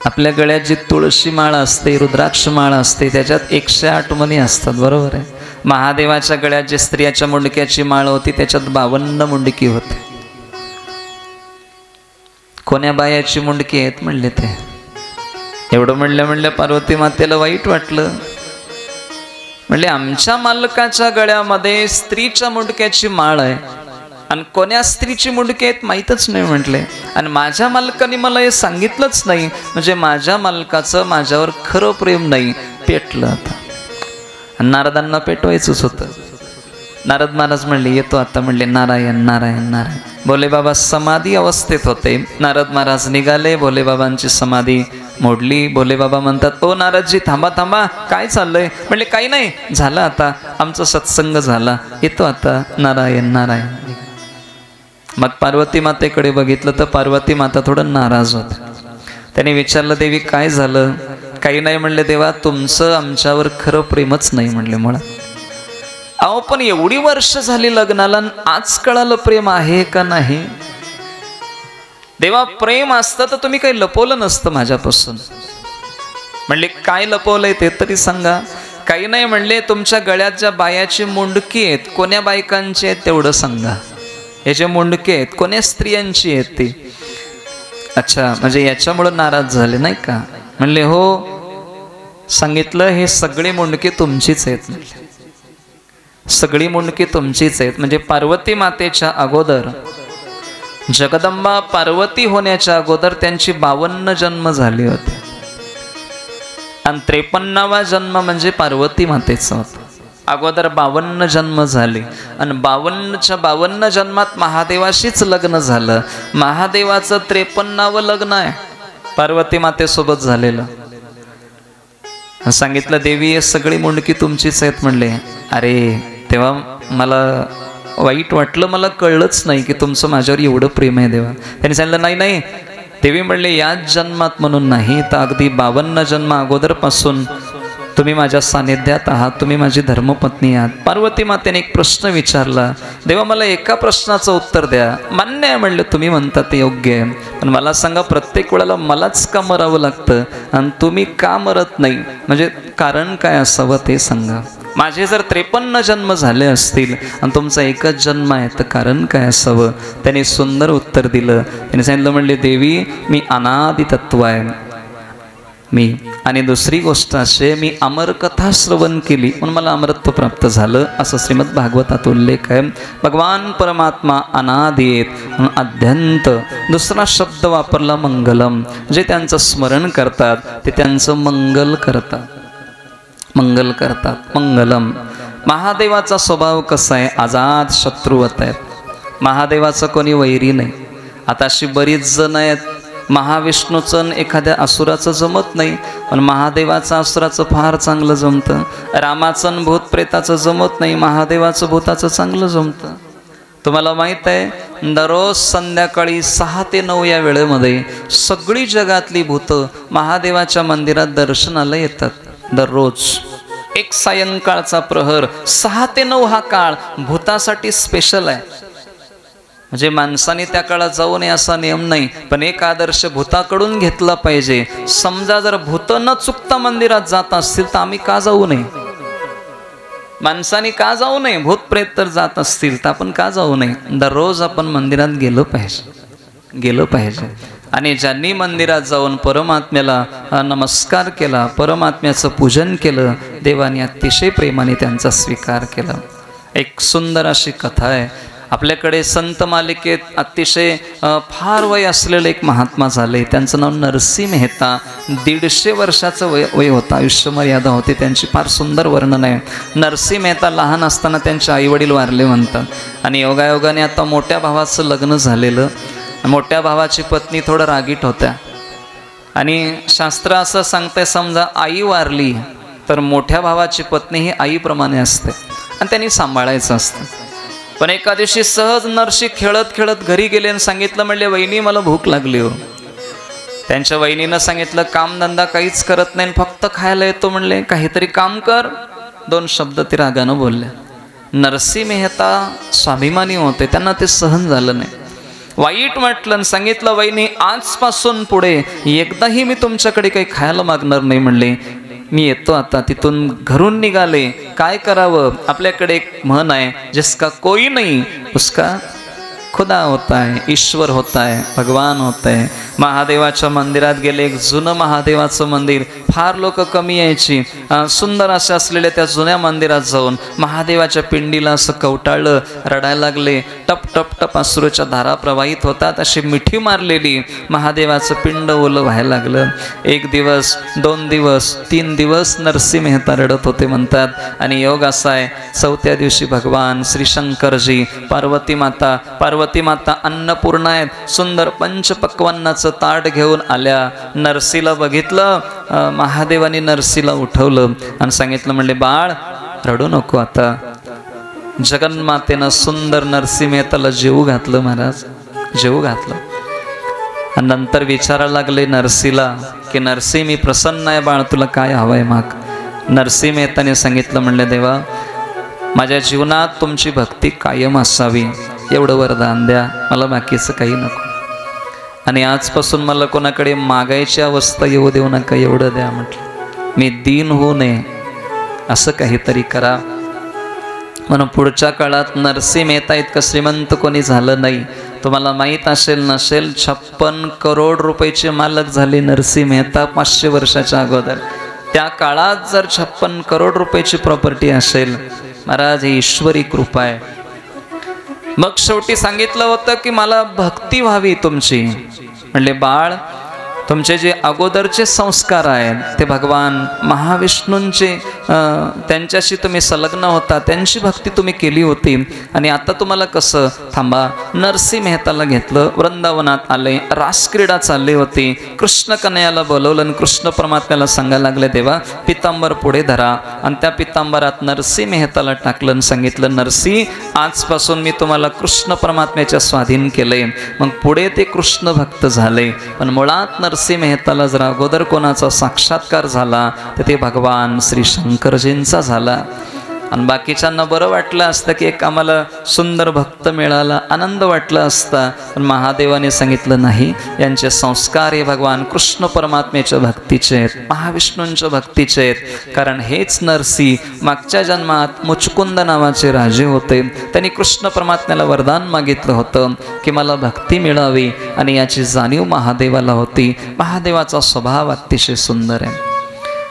आपल्या गळ्यात जी तुळशी माळ असते, रुद्राक्ष माळ असते, त्याच्यात 108 मणी असतात, बरोबर आहे. महादेवाच्या गळ्यात जी स्त्रियाच्या मुंडक्याची माळ होती त्याच्यात 52 मुंडकी होती. कोण्या बायाची मुंडकी आहेत म्हणले ते. एवढं म्हणल्या पार्वती मातेला वाईट वाटलं. म्हणले, आमच्या मालकाच्या गळ्यामध्ये स्त्रीच्या मुंडक्याची माळ आहे आणि कोण्या स्त्रीची मुंडके आहेत माहीतच नाही म्हटले. आणि माझ्या मालकाने मला हे सांगितलंच नाही, म्हणजे माझ्या मालकाचं माझ्यावर खरं प्रेम नाही. पेटलं आता. आणि नारदांना पेटवायचंच होतं. नारद महाराज म्हणले, येतो आता. म्हणले, नारायण नारायण नारायण. भोले बाबा समाधी अवस्थेत होते. नारद महाराज निघाले, भोले बाबांची समाधी मोडली. भोले बाबा म्हणतात, ओ नारदजी, थांबा थांबा, काय चाललंय? म्हणले, काही नाही, झालं आता, आमचा सत्संग झाला, येतो आता. नारायण नारायण. मग पार्वती मातेकडे बघितलं तर पार्वती माता थोडं नाराज होत. त्याने विचारलं, देवी काय झालं? काही नाही म्हणले, देवा तुमचं आमच्यावर खरं प्रेमच नाही म्हणले मुळात. अहो पण एवढी वर्ष झाली लग्नाला, आज कळालं प्रेम आहे का नाही? देवा प्रेम असतं तर तुम्ही काही लपवलं नसतं माझ्यापासून. म्हणले, काय लपवलंय ते तरी सांगा. काही नाही म्हणले, तुमच्या गळ्यात ज्या बायाची मुंडकी आहेत, कोण्या बायकांची आहेत तेवढं सांगा. हे जे मुंडके आहेत कोण्या स्त्रियांची आहेत ती? अच्छा, म्हणजे याच्यामुळं नाराज झाले नाही का? म्हणले, हो. सांगितलं, हे सगळे मुंडके तुमचीच आहेत. सगळी मुंडके तुमचीच आहेत. म्हणजे पार्वती मातेच्या अगोदर, जगदंबा पार्वती होण्याच्या अगोदर त्यांची 52 जन्म झाले होते. आणि 53वा जन्म म्हणजे पार्वती मातेचा होता. अगोदर 52 जन्म झाले आणि 52 जन्मात महादेवाशीच लग्न झालं. महादेवाचं 53वं लग्न आहे पार्वती मातेसोबत झालेलं. सांगितलं, देवी हे सगळी मुंडकी तुमचीच आहेत म्हणले. अरे तेव्हा मला वाईट वाटलं, मला कळलंच नाही की तुमचं माझ्यावर एवढं प्रेम आहे देवा. त्यांनी सांगितलं, नाही नाही देवी म्हणले, याच जन्मात म्हणून नाही तर अगदी 52 जन्म अगोदरपासून तुम्ही माझ्या सानिध्यात आहात, तुम्ही माझी धर्मपत्नी आहात. पार्वती मातेने एक प्रश्न विचारला, देवा मला एका प्रश्नाचं उत्तर द्या. मान्य आहे म्हणले, तुम्ही म्हणता ते योग्य आहे, पण मला सांगा प्रत्येक वेळेला मलाच का मरावं लागतं आणि तुम्ही का मरत नाही? म्हणजे कारण काय असावं ते सांगा. माझे जर 53 जन्म झाले असतील आणि तुमचा एकच जन्म आहे तर कारण काय असावं? त्याने सुंदर उत्तर दिलं. त्याने सांगितलं, म्हणले देवी मी अनादि तत्व आहे मी, आणि दुसरी गोष्ट असे मी अमरकथा श्रवण केली म्हणून मला अमरत्व प्राप्त झालं, असं श्रीमद भागवतात उल्लेख आहे. भगवान परमात्मा अनादि आहेत म्हणून अध्यंत. दुसरा शब्द वापरला मंगलम. जे त्यांचं स्मरण करतात ते त्यांचं मंगल करतात, मंगल करतात. मंगलम. महादेवाचा स्वभाव कसा आहे? आजाद शत्रुवत आहेत. महादेवाचं कोणी वैरी नाही. आता अशी बरीच जण आहेत, महाविष्णूचं एखाद्या असुराचं जमत नाही, पण महादेवाचं असुराचं फार चांगलं जमतं. रामाचं भूत प्रेताचं जमत नाही, महादेवाचं भूताचं चांगलं जमतं. तुम्हाला माहीत आहे, दररोज संध्याकाळी 6 ते 9 या वेळेमध्ये सगळी जगातली भूतं महादेवाच्या मंदिरात दर्शनाला येतात. दररोज एक सायंकाळचा प्रहर 6 ते 9 हा काळ भूतासाठी स्पेशल आहे. म्हणजे माणसाने त्या काळात जाऊ नये असा नियम नाही, पण एक आदर्श भूताकडून घेतला पाहिजे. समजा जर भूत न चुकता मंदिरात जात असतील तर आम्ही का जाऊ नये? माणसाने का जाऊ नये? भूत प्रेत तर जात असतील तर आपण का जाऊ नये? दररोज आपण मंदिरात गेलं पाहिजे. आणि ज्यांनी मंदिरात जाऊन परमात्म्याला नमस्कार केला, परमात्म्याचं पूजन केलं, देवाने अतिशय प्रेमाने त्यांचा स्वीकार केला. एक सुंदर अशी कथा आहे. आपल्याकडे संत मालिकेत अतिशय फार वय असलेलं एक महात्मा झाले, त्यांचं नाव नरसी मेहता. 150 वर्षाचं वय होतं, आयुष्य मर्यादा होती त्यांची. फार सुंदर वर्णन आहे. नरसी मेहता लहान असताना त्यांचे आईवडील वारले म्हणतात, आणि योगायोगाने आता मोठ्या भावाचं लग्न झालेलं. मोठ्या भावाची पत्नी थोडं रागीट होत्या, आणि शास्त्र असं सांगतंय, समजा आई वारली तर मोठ्या भावाची पत्नी ही आईप्रमाणे असते आणि त्यांनी सांभाळायचं असतं. पण एका दिवशी सहज नरसी खेळत खेळत घरी गेले आणि सांगितलं, म्हणले वहिनी मला भूक लागली हो. त्यांच्या वहिनीनं सांगितलं कामधंदा काहीच करत नाही, फक्त खायला येतो. म्हणले काहीतरी काम कर. 2 शब्द ते रागानं बोलले. नरसी मेहता स्वाभिमानी होते, त्यांना ते सहन झालं नाही. वाईट वाटलं आणि सांगितलं वहिनी आजपासून पुढे एकदाही मी तुमच्याकडे काही खायला मागणार नाही. म्हणले मी येतो आता. तिथून घरून निघाले. काय करावं, आपल्याकडे एक म्हण आहे, जिसका कोई नहीं उसका खुदा होता है, ईश्वर होता है, भगवान होता है. महादेवाच्या मंदिरात गेले. एक जुनं महादेवाचं मंदिर, फार लोक कमी यायची. सुंदर असे असलेल्या त्या जुन्या मंदिरात जाऊन महादेवाच्या पिंडीला असं कवटाळलं, रडायला लागले. टप टप टप अश्रूच्या धारा प्रवाहित होतात. अशी मिठी मारलेली महादेवाचं पिंड ओलं व्हायला लागलं. 1 दिवस, 2 दिवस, 3 दिवस नरसी मेहता रडत होते म्हणतात. आणि योग असा आहे, 4थ्या दिवशी भगवान श्री शंकरजी, पार्वती माता अन्नपूर्णा आहेत, सुंदर पंचपक्वान्नाचं ताट घेऊन आल्या. नरसीला बघितलं. महादेवानी नरसीला उठवलं आणि सांगितलं, म्हणले बाळ रडू नको आता. जगन्मातेनं सुंदर नरसी मेहताला जेवू घातलं महाराज, जेवू घातलं. आणि नंतर विचारायला लागले नरसीला की नरसी मी प्रसन्न आहे बाळ, तुला काय हवंय माग. नरसी मेहताने सांगितलं, म्हणले देवा माझ्या जीवनात तुमची भक्ती कायम असावी, एवढं वरदान द्या, मला बाकीचं काही नको. आणि आजपासून मला कोणाकडे मागायची अवस्था येऊ देऊ नका, एवढं द्या म्हटलं. मी दीन होऊ नये असं काहीतरी करा. म्हणून पुढच्या काळात नरसी मेहता इतकं श्रीमंत कोणी झालं नाही. तुम्हाला माहीत असेल नसेल, 56 करोड रुपयाचे मालक झाले नरसी मेहता 500 वर्षाच्या अगोदर. त्या काळात जर 56 करोड रुपयाची प्रॉपर्टी असेल, महाराज ही ईश्वरी कृपा आहे. मग शेवटी सांगितलं होतं की मला भक्ती व्हावी तुमची. म्हणले बाळ तुमचे जे अगोदरचे संस्कार आहेत ते भगवान महाविष्णूंचे, त्यांच्याशी तुम्ही संलग्न होता, त्यांची भक्ती तुम्ही केली होती. आणि आता तुम्हाला कसं, थांबा. नरसी मेहताला घेतलं, वृंदावनात आले, रासक्रीडा चालली होती. कृष्ण कन्हैयाला बोलवलं आणि कृष्ण परमात्म्याला सांगायला लागले देवा पितांबर पुढे धरा. आणि त्या पितांबरात नरसी मेहताला टाकलं आणि सांगितलं नरसी आजपासून मी तुम्हाला कृष्ण परमात्म्याच्या स्वाधीन केले. मग पुढे ते कृष्ण भक्त झाले. पण मुळात नरसी मेहताला जर अगोदर कोणाचा साक्षात्कार झाला तर ते भगवान श्री शंकरजींचा झाला. आणि बाकीच्यांना बरं वाटलं असतं की एक आम्हाला सुंदर भक्त मिळाला, आनंद वाटला असता. पण महादेवाने सांगितलं नाही, यांचे संस्कार हे भगवान कृष्ण परमात्म्याच्या भक्तीचे आहेत, महाविष्णूंच्या भक्तीचे आहेत. कारण हेच नरसी मागच्या जन्मात मुचकुंद नावाचे राजे होते. त्यांनी कृष्ण परमात्म्याला वरदान मागितलं होतं की मला भक्ती मिळावी, आणि याची जाणीव महादेवाला होती. महादेवाचा स्वभाव अतिशय सुंदर आहे.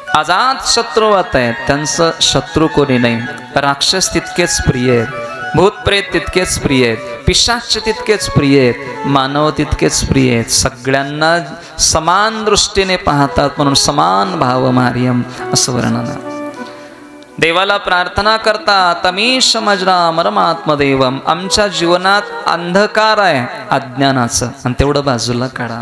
आजाद शत्रुवत आहेत, त्यांचं शत्रू कोणी नाही. राक्षस तितकेच प्रिय आहेत, भूतप्रेत तितकेच प्रिय आहेत, पिशाच तितकेच प्रिय आहेत, मानव तितकेच प्रिय आहेत. सगळ्यांना समान दृष्टीने पाहतात, म्हणून समान भाव मार्यम असं वर्णन. देवाला प्रार्थना करता तमीश मजरा परमात्मदेवम. आमच्या जीवनात अंधकार आहे अज्ञानाचं, आणि तेवढं बाजूला काढा.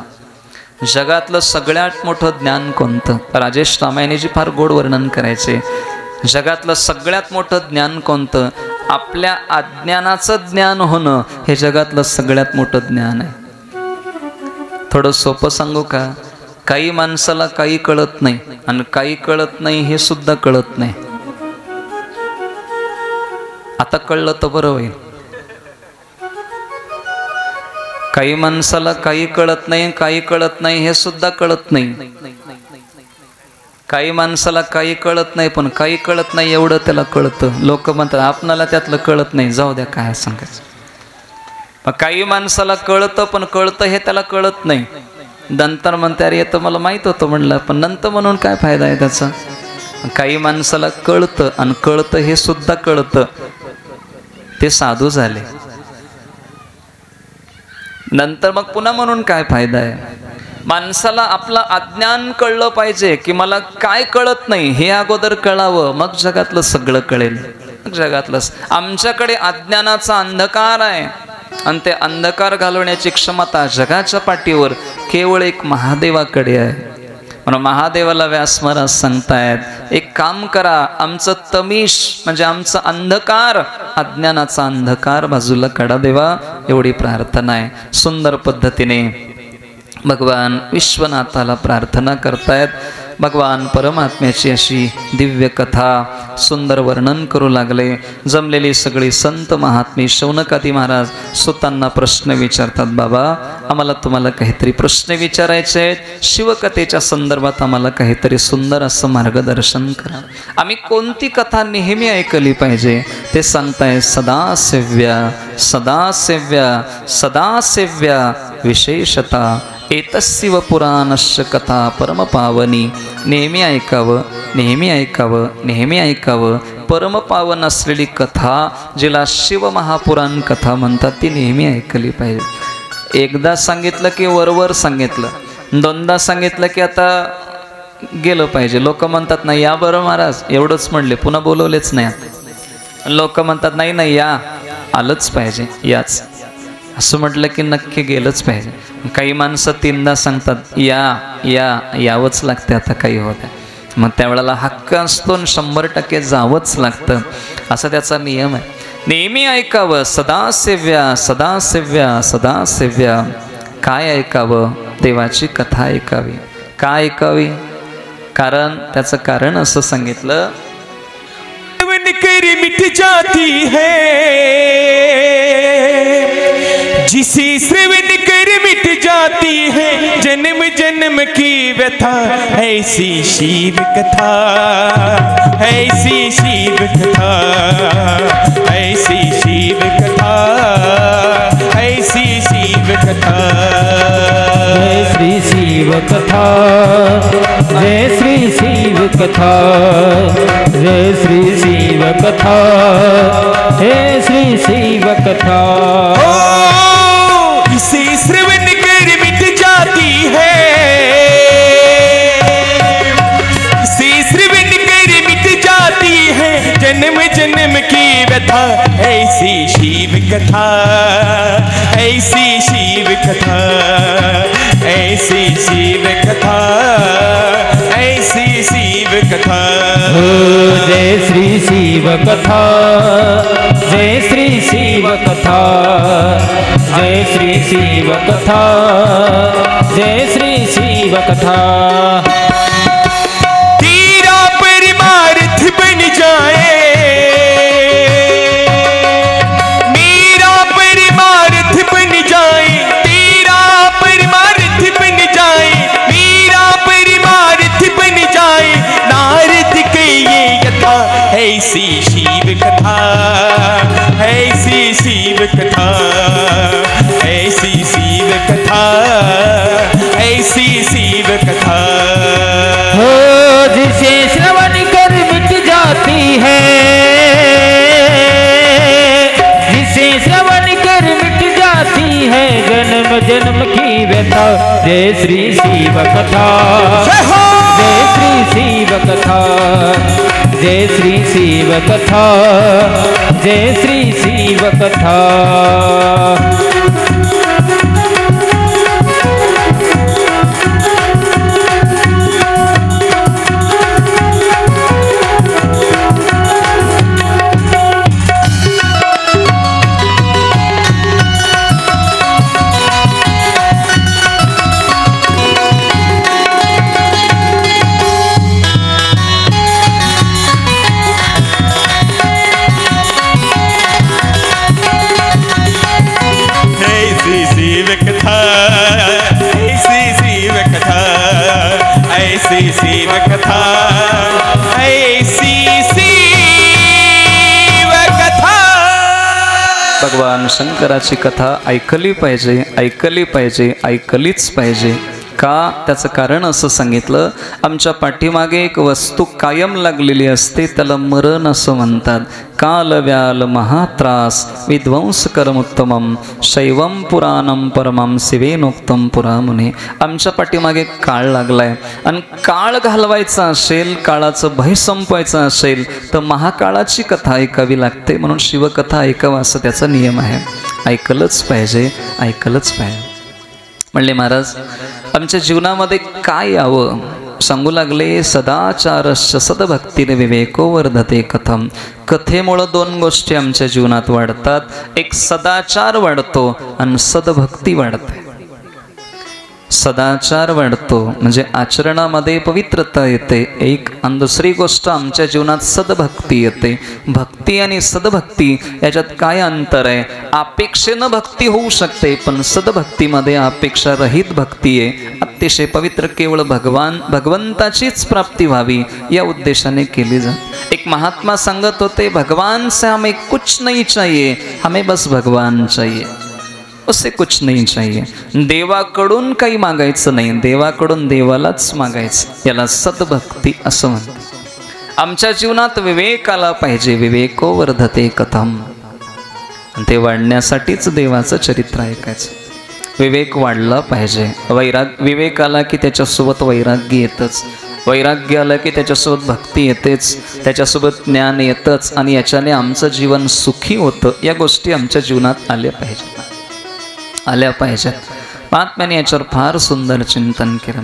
जगातलं सगळ्यात मोठं ज्ञान कोणतं? राजेश रामायणीजी फार गोड वर्णन करायचे. जगातलं सगळ्यात मोठं ज्ञान कोणतं? आपल्या अज्ञानाचं ज्ञान होणं हे जगातलं सगळ्यात मोठं ज्ञान आहे. थोडं सोपं सांगू का? काही माणसाला काही कळत नाही, आणि काही कळत नाही हे सुद्धा कळत नाही. आता कळलं तर बरं होईल. काही माणसाला काही कळत नाही, काही कळत नाही हे सुद्धा कळत नाही. काही माणसाला काही कळत नाही, पण काही कळत नाही एवढं त्याला कळतं. लोक म्हणतात आपणाला त्यातलं कळत नाही, जाऊ द्या काय सांगायचं. मग काही माणसाला कळतं, पण कळतं हे त्याला कळत नाही. नंतर म्हणते अरे येतं मला माहीत होतं म्हणलं, पण नंतर म्हणून काय फायदा आहे त्याचा. काही माणसाला कळतं आणि कळतं हे सुद्धा कळतं, ते साधू झाले. नंतर मग पुन्हा म्हणून काय फायदा आहे? माणसाला आपलं अज्ञान कळलं पाहिजे की मला काय कळत नाही हे अगोदर कळावं, मग जगातलं सगळं कळेल. जगातलं आमच्याकडे अज्ञानाचा अंधकार आहे आणि ते अंधकार घालवण्याची क्षमता जगाच्या पाठीवर केवळ एक महादेवाकडे आहे. म्हणून महादेवाला व्यास महाराज सांगतायत एक काम करा, आमचं तमीश म्हणजे आमचं अंधकार, अज्ञानाचा अंधकार बाजूला काढा देवा, एवढी प्रार्थना आहे. सुंदर पद्धतीने भगवान विश्वनाथाला प्रार्थना करतायत. भगवान परमात्म्याची अशी दिव्य कथा सुंदर वर्णन करू लागले. जमलेली सगळी संत महात्मी शौनकादी महाराज सुतांना प्रश्न विचारतात. बाबा आम्हाला तुम्हाला काहीतरी प्रश्न विचारायचे आहेत, शिवकथेच्या संदर्भात आम्हाला काहीतरी सुंदर असं मार्गदर्शन करा. आम्ही कोणती कथा नेहमी ऐकली पाहिजे ते सांगताय. सदासेव्या सदासेव्या सदासेव्या विशेषता एतस्सिव पुराणस्य कथा परमपावनी. नेहमी ऐकावं, नेहमी ऐकावं, नेहमी ऐकावं. परमपावन असलेली कथा जिला शिवमहापुराण कथा म्हणतात ती नेहमी ऐकली पाहिजे. एकदा सांगितलं की वरवर सांगितलं, दोनदा सांगितलं की आता गेलं पाहिजे. लोक म्हणतात नाही या बरं महाराज, एवढंच म्हणले पुन्हा बोलवलेच नाही. लोक म्हणतात नाही नाही या, आलंच पाहिजे, याच असं म्हटलं की नक्की गेलंच पाहिजे. काही माणसं तीनदा सांगतात या या, यावंच लागते आता काही होत आहे. मग त्यावेळेला हक्क असतो 100% जावंच लागतं, असा त्याचा नियम आहे. नेहमी ऐकावं. सदासेव्या सदासेव्या सदासेव्या. काय ऐकावं? देवाची कथा ऐकावी. का ऐकावी? कारण त्याचं कारण असं सांगितलं. मिट जाती है जिसे श्रवण कर मिट जाती है जन्म जन्म की व्यथा. ऐसी शिव कथा, ऐसी शिव कथा, ऐसी शिव कथा, ऐसी शिव कथा. जय श्री शिव कथा, जय श्री शिव कथा, जय श्री शिव कथा, जय श्री शिव कथा. इसे श्रवण कर मिट जाती है, इसे श्रवण कर मिट जाती है जन्म जन्म की व्यथा. ऐसी शिव कथा, ऐसी शिव कथा, ऐसी शिव कथा, ऐसी शिव कथा. जय श्री शिव कथा, जय श्री शिव कथा, जय श्री शिव कथा, जय श्री शिव कथा. तेरा परमार्थ बन जाए, मेरा परमार्थ बन जाए, तेरा परमार्थ बन जाए, मेरा परमार्थ बन जाए. नारद के ये यथा. ऐसी शिव कथा, ऐसी शिव कथा, ऐसी शिव कथा, ऐसी शिव कथा. हो जिसे श्रवण कर मिट जाती है, जिसे श्रवण कर मिट जाती है जन्म जन्म की व्यथा. जय श्री शिव कथा, जय श्री शिव कथा, जय श्री शिव कथा, जय श्री शिव कथा. ऐसी शिव कथा, ऐसी शिव कथा. भगवान शंकराची कथा ऐकली पाहिजे, ऐकली पाहिजे, ऐकलीच पाहिजे. का? त्याचं कारण असं सांगितलं. आमच्या पाठीमागे एक वस्तू कायम लागलेली असते, त्याला मरण असं म्हणतात. काल व्याल महात्रास विध्वंस करमुत्तमम शैवम पुराणम परमम शिवेनोक्तम पुरामुने. आमच्या पाठीमागे काळ लागलाय आणि काळ घालवायचा असेल, काळाचं भय संपवायचं असेल तर महाकाळाची कथा ऐकावी लागते. म्हणून शिवकथा ऐकावं असं त्याचा नियम आहे. ऐकलंच पाहिजे, ऐकलंच पाहिजे. म्हणले महाराज आमच्या जीवनामध्ये काय यावं सांगू लागले. सदाचारश्च सद्भक्तीने विवेको वर्धते कथम. कथेमुळं दोन गोष्टी आमच्या जीवनात वाढतात. एक सदाचार वाढतो आणि सद्भक्ती वाढते. सदाचार वाढतो म्हणजे आचरणामध्ये पवित्रता येते एक, आणि दुसरी गोष्ट आमच्या जीवनात सद्भक्ती येते. भक्ती आणि सद्भक्ती याच्यात काय अंतर आहे. अपेक्षेनं भक्ती होऊ शकते पण सद्भक्तीमध्ये अपेक्षा रहित भक्ती आहे. अतिशय पवित्र केवळ भगवंताचीच प्राप्ती व्हावी या उद्देशाने केली जाते. एक महात्मा सांगत होते भगवान से हमें कुछ नहीं चाहिए, हमें बस भगवान चाहिए, उससे कुछ नहीं चाहिए. देवाकडून काही मागायचं नाही, देवाकडून देवालाच मागायचं. याला सद्भक्ती असं म्हणतात. आमच्या जीवनात विवेक आला पाहिजे. विवेको वर्धते कथम. ते वाढण्यासाठीच देवाचं चरित्र ऐकायचं. विवेक वाढला पाहिजे. विवेक आला की त्याच्यासोबत वैराग्य येतच. वैराग्य आलं की त्याच्यासोबत भक्ती येतेच, त्याच्यासोबत ज्ञान येतच आणि याच्याने आमचं जीवन सुखी होतं. या गोष्टी आमच्या जीवनात आल्या पाहिजेत, आल्या पाहिजेत. महात्म्याने याच्यावर फार सुंदर चिंतन केलं.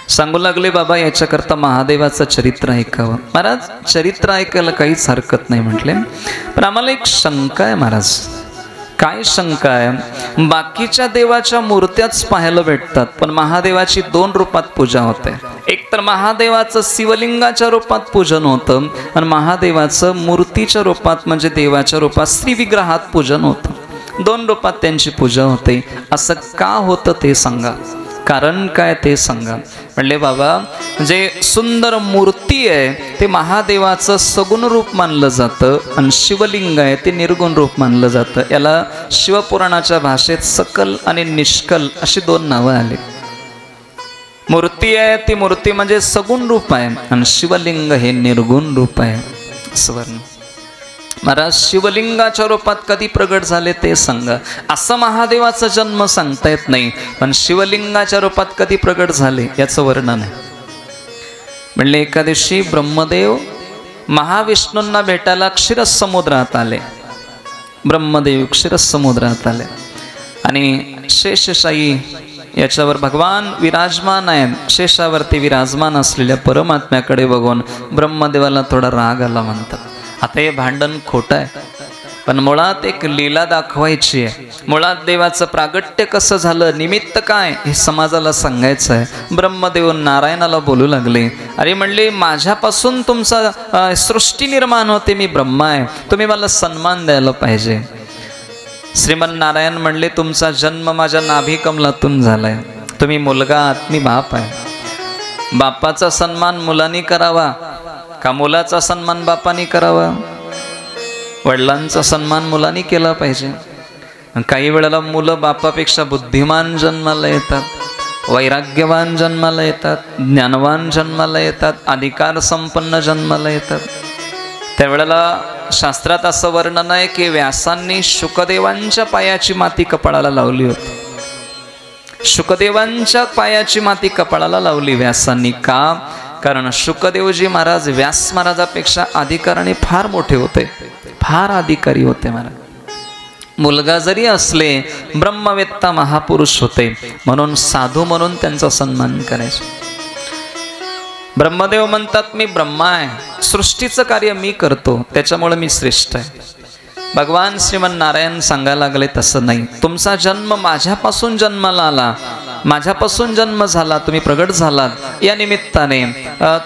सांगू लागले बाबा याच्याकरता महादेवाचं चरित्र ऐकावं. महाराज चरित्र ऐकायला काहीच हरकत नाही म्हटले, पण आम्हाला एक शंका आहे महाराज. काय शंका आहे. बाकीच्या देवाच्या मूर्त्याच पाहायला भेटतात पण महादेवाची दोन रूपात पूजा होते. एक तर महादेवाचं शिवलिंगाच्या रूपात पूजन होतं आणि महादेवाचं मूर्तीच्या रूपात म्हणजे देवाच्या रूपात श्रीविग्रहात पूजन होतं. दोन रूपात त्यांची पूजा होते. असं का होतं ते सांगा, कारण काय ते सांगा. म्हणले बाबा जे सुंदर मूर्ती आहे ते महादेवाचं सगुण रूप मानलं जातं आणि शिवलिंग आहे ते निर्गुण रूप मानलं जातं. याला शिवपुराणाच्या भाषेत सकल आणि निष्कल अशी दोन नावं आली. मूर्ती आहे ती मूर्ती म्हणजे सगुण रूप आहे आणि शिवलिंग हे निर्गुण रूप आहे. स्वर्ण महाराज शिवलिंगाच्या रूपात कधी प्रगट झाले ते सांगा. असं महादेवाचा जन्म सांगता येत नाही पण शिवलिंगाच्या रूपात कधी प्रगट झाले याचं वर्णन आहे. म्हणले एका दिवशी ब्रह्मदेव महाविष्णूंना भेटायला क्षीरसमुद्रात आले. ब्रह्मदेव क्षीरसमुद्रात आले आणि शेषशायी याच्यावर भगवान विराजमान आहे. शेषावरती विराजमान असलेल्या परमात्म्याकडे बघून ब्रह्मदेवाला थोडा राग आला म्हणतात. आता हे भांडण खोटं आहे पण मुळात एक लीला दाखवायची आहे. मुळात देवाचं प्रागट्य कसं झालं, निमित्त काय हे समाजाला सांगायचं आहे. ब्रह्मदेव नारायणाला बोलू लागले. अरे म्हणले माझ्यापासून तुमचा सृष्टी निर्माण होते, मी ब्रह्मा आहे, तुम्ही मला सन्मान द्यायला पाहिजे. श्रीमन नारायण म्हणले तुमचा जन्म माझ्या नाभी कमलातून झालाय, तुम्ही मुलगा आहात, मी बाप आहे. बापाचा सन्मान मुलांनी करावा का मुलाचा सन्मान बापानी करावा. वडिलांचा सन्मान मुलांनी केला पाहिजे. काही वेळेला मुलं बापापेक्षा बुद्धिमान जन्माला येतात, वैराग्यवान जन्माला येतात, ज्ञानवान जन्माला येतात, अधिकार संपन्न जन्माला येतात. त्यावेळेला शास्त्रात असं वर्णन आहे की व्यासांनी शुकदेवांच्या पायाची माती कपाळाला लावली होती. शुकदेवांच्या पायाची माती कपाळाला लावली व्यासांनी. का? कारण शुकदेवजी महाराज व्यास महाराजापेक्षा अधिकाराने फार मोठे होते, फार अधिकारी होते महाराज. मुलगा जरी असले ब्रह्मवेत्ता महापुरुष होते म्हणून साधू म्हणून त्यांचा सन्मान करायचे. ब्रह्मदेव म्हणतात मी ब्रह्मा आहे, सृष्टीचं कार्य मी करतो त्याच्यामुळे मी श्रेष्ठ आहे. भगवान श्रीमन नारायण सांगायला लागले तसं नाही. तुमचा जन्म माझ्यापासून जन्माला आला, माझ्यापासून जन्म झाला, तुम्ही प्रगट झालात, या निमित्ताने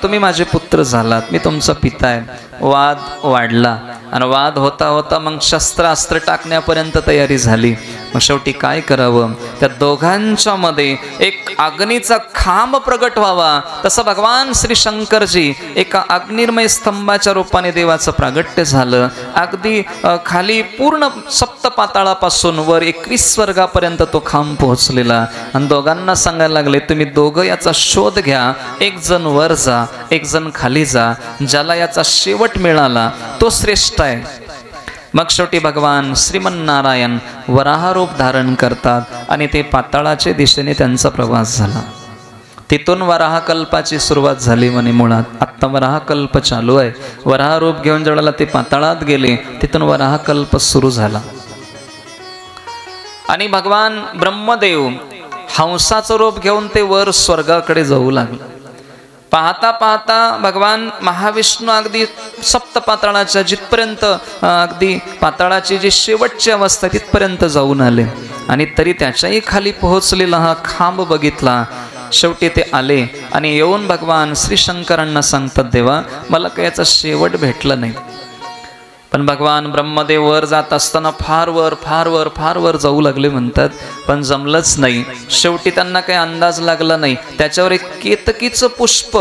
तुम्ही माझे पुत्र झालात, मी तुमचा पिता आहे. वाद वाढला आणि वाद होता होता मग शस्त्रास्त्र टाकण्यापर्यंत तयारी झाली. मग शेवटी काय करावं, त्या दोघांच्या मध्ये एक अग्नीचा खांब प्रगट व्हावा. तसं भगवान श्री शंकरजी एका अग्निर्मय स्तंभाच्या रूपाने देवाचं प्रागट्य झालं. अगदी खाली पूर्ण सप्त पाताळापासून वर 21 स्वर्गापर्यंत तो खांब पोहोचलेला. आणि दोघांना सांगायला लागले, तुम्ही दोघं याचा शोध घ्या, एक जण वर जा, एक जण खाली जा, ज्याला याचा शेवट मिळाला तो श्रेष्ठ आहे. मग शेवटी भगवान श्रीमन्नारायण वराह रूप धारण करतात आणि ते पाताळाच्या दिशेने त्यांचा प्रवास झाला. तिथून वराहकल्पाची सुरुवात झाली म्हणे. मुळात आत्ता वराहकल्प चालू आहे. वराह रूप घेऊन ज्यावेळेला ते पाताळात गेले, तिथून वराहकल्प सुरू झाला. आणि भगवान ब्रह्मदेव हंसाचं रूप घेऊन ते वर स्वर्गाकडे जाऊ लागले. पाहता पाहता भगवान महाविष्णू अगदी सप्त पाताळाच्या जिथपर्यंत, अगदी पाताळाची जी शेवटची अवस्था तिथपर्यंत जाऊन आले. आणि तरी त्याच्याही खाली पोहोचलेला हा खांब बघितला. शेवटी ते आले आणि येऊन भगवान श्री शंकरांना सांगतात, देवा मला काही याचा शेवट भेटला नाही. पण भगवान ब्रह्मदेव वर जात असताना फार वर जाऊ लागले म्हणतात, पण जमलंच नाही. शेवटी त्यांना काही अंदाज लागला नाही. त्याच्यावर एक केतकीचं पुष्प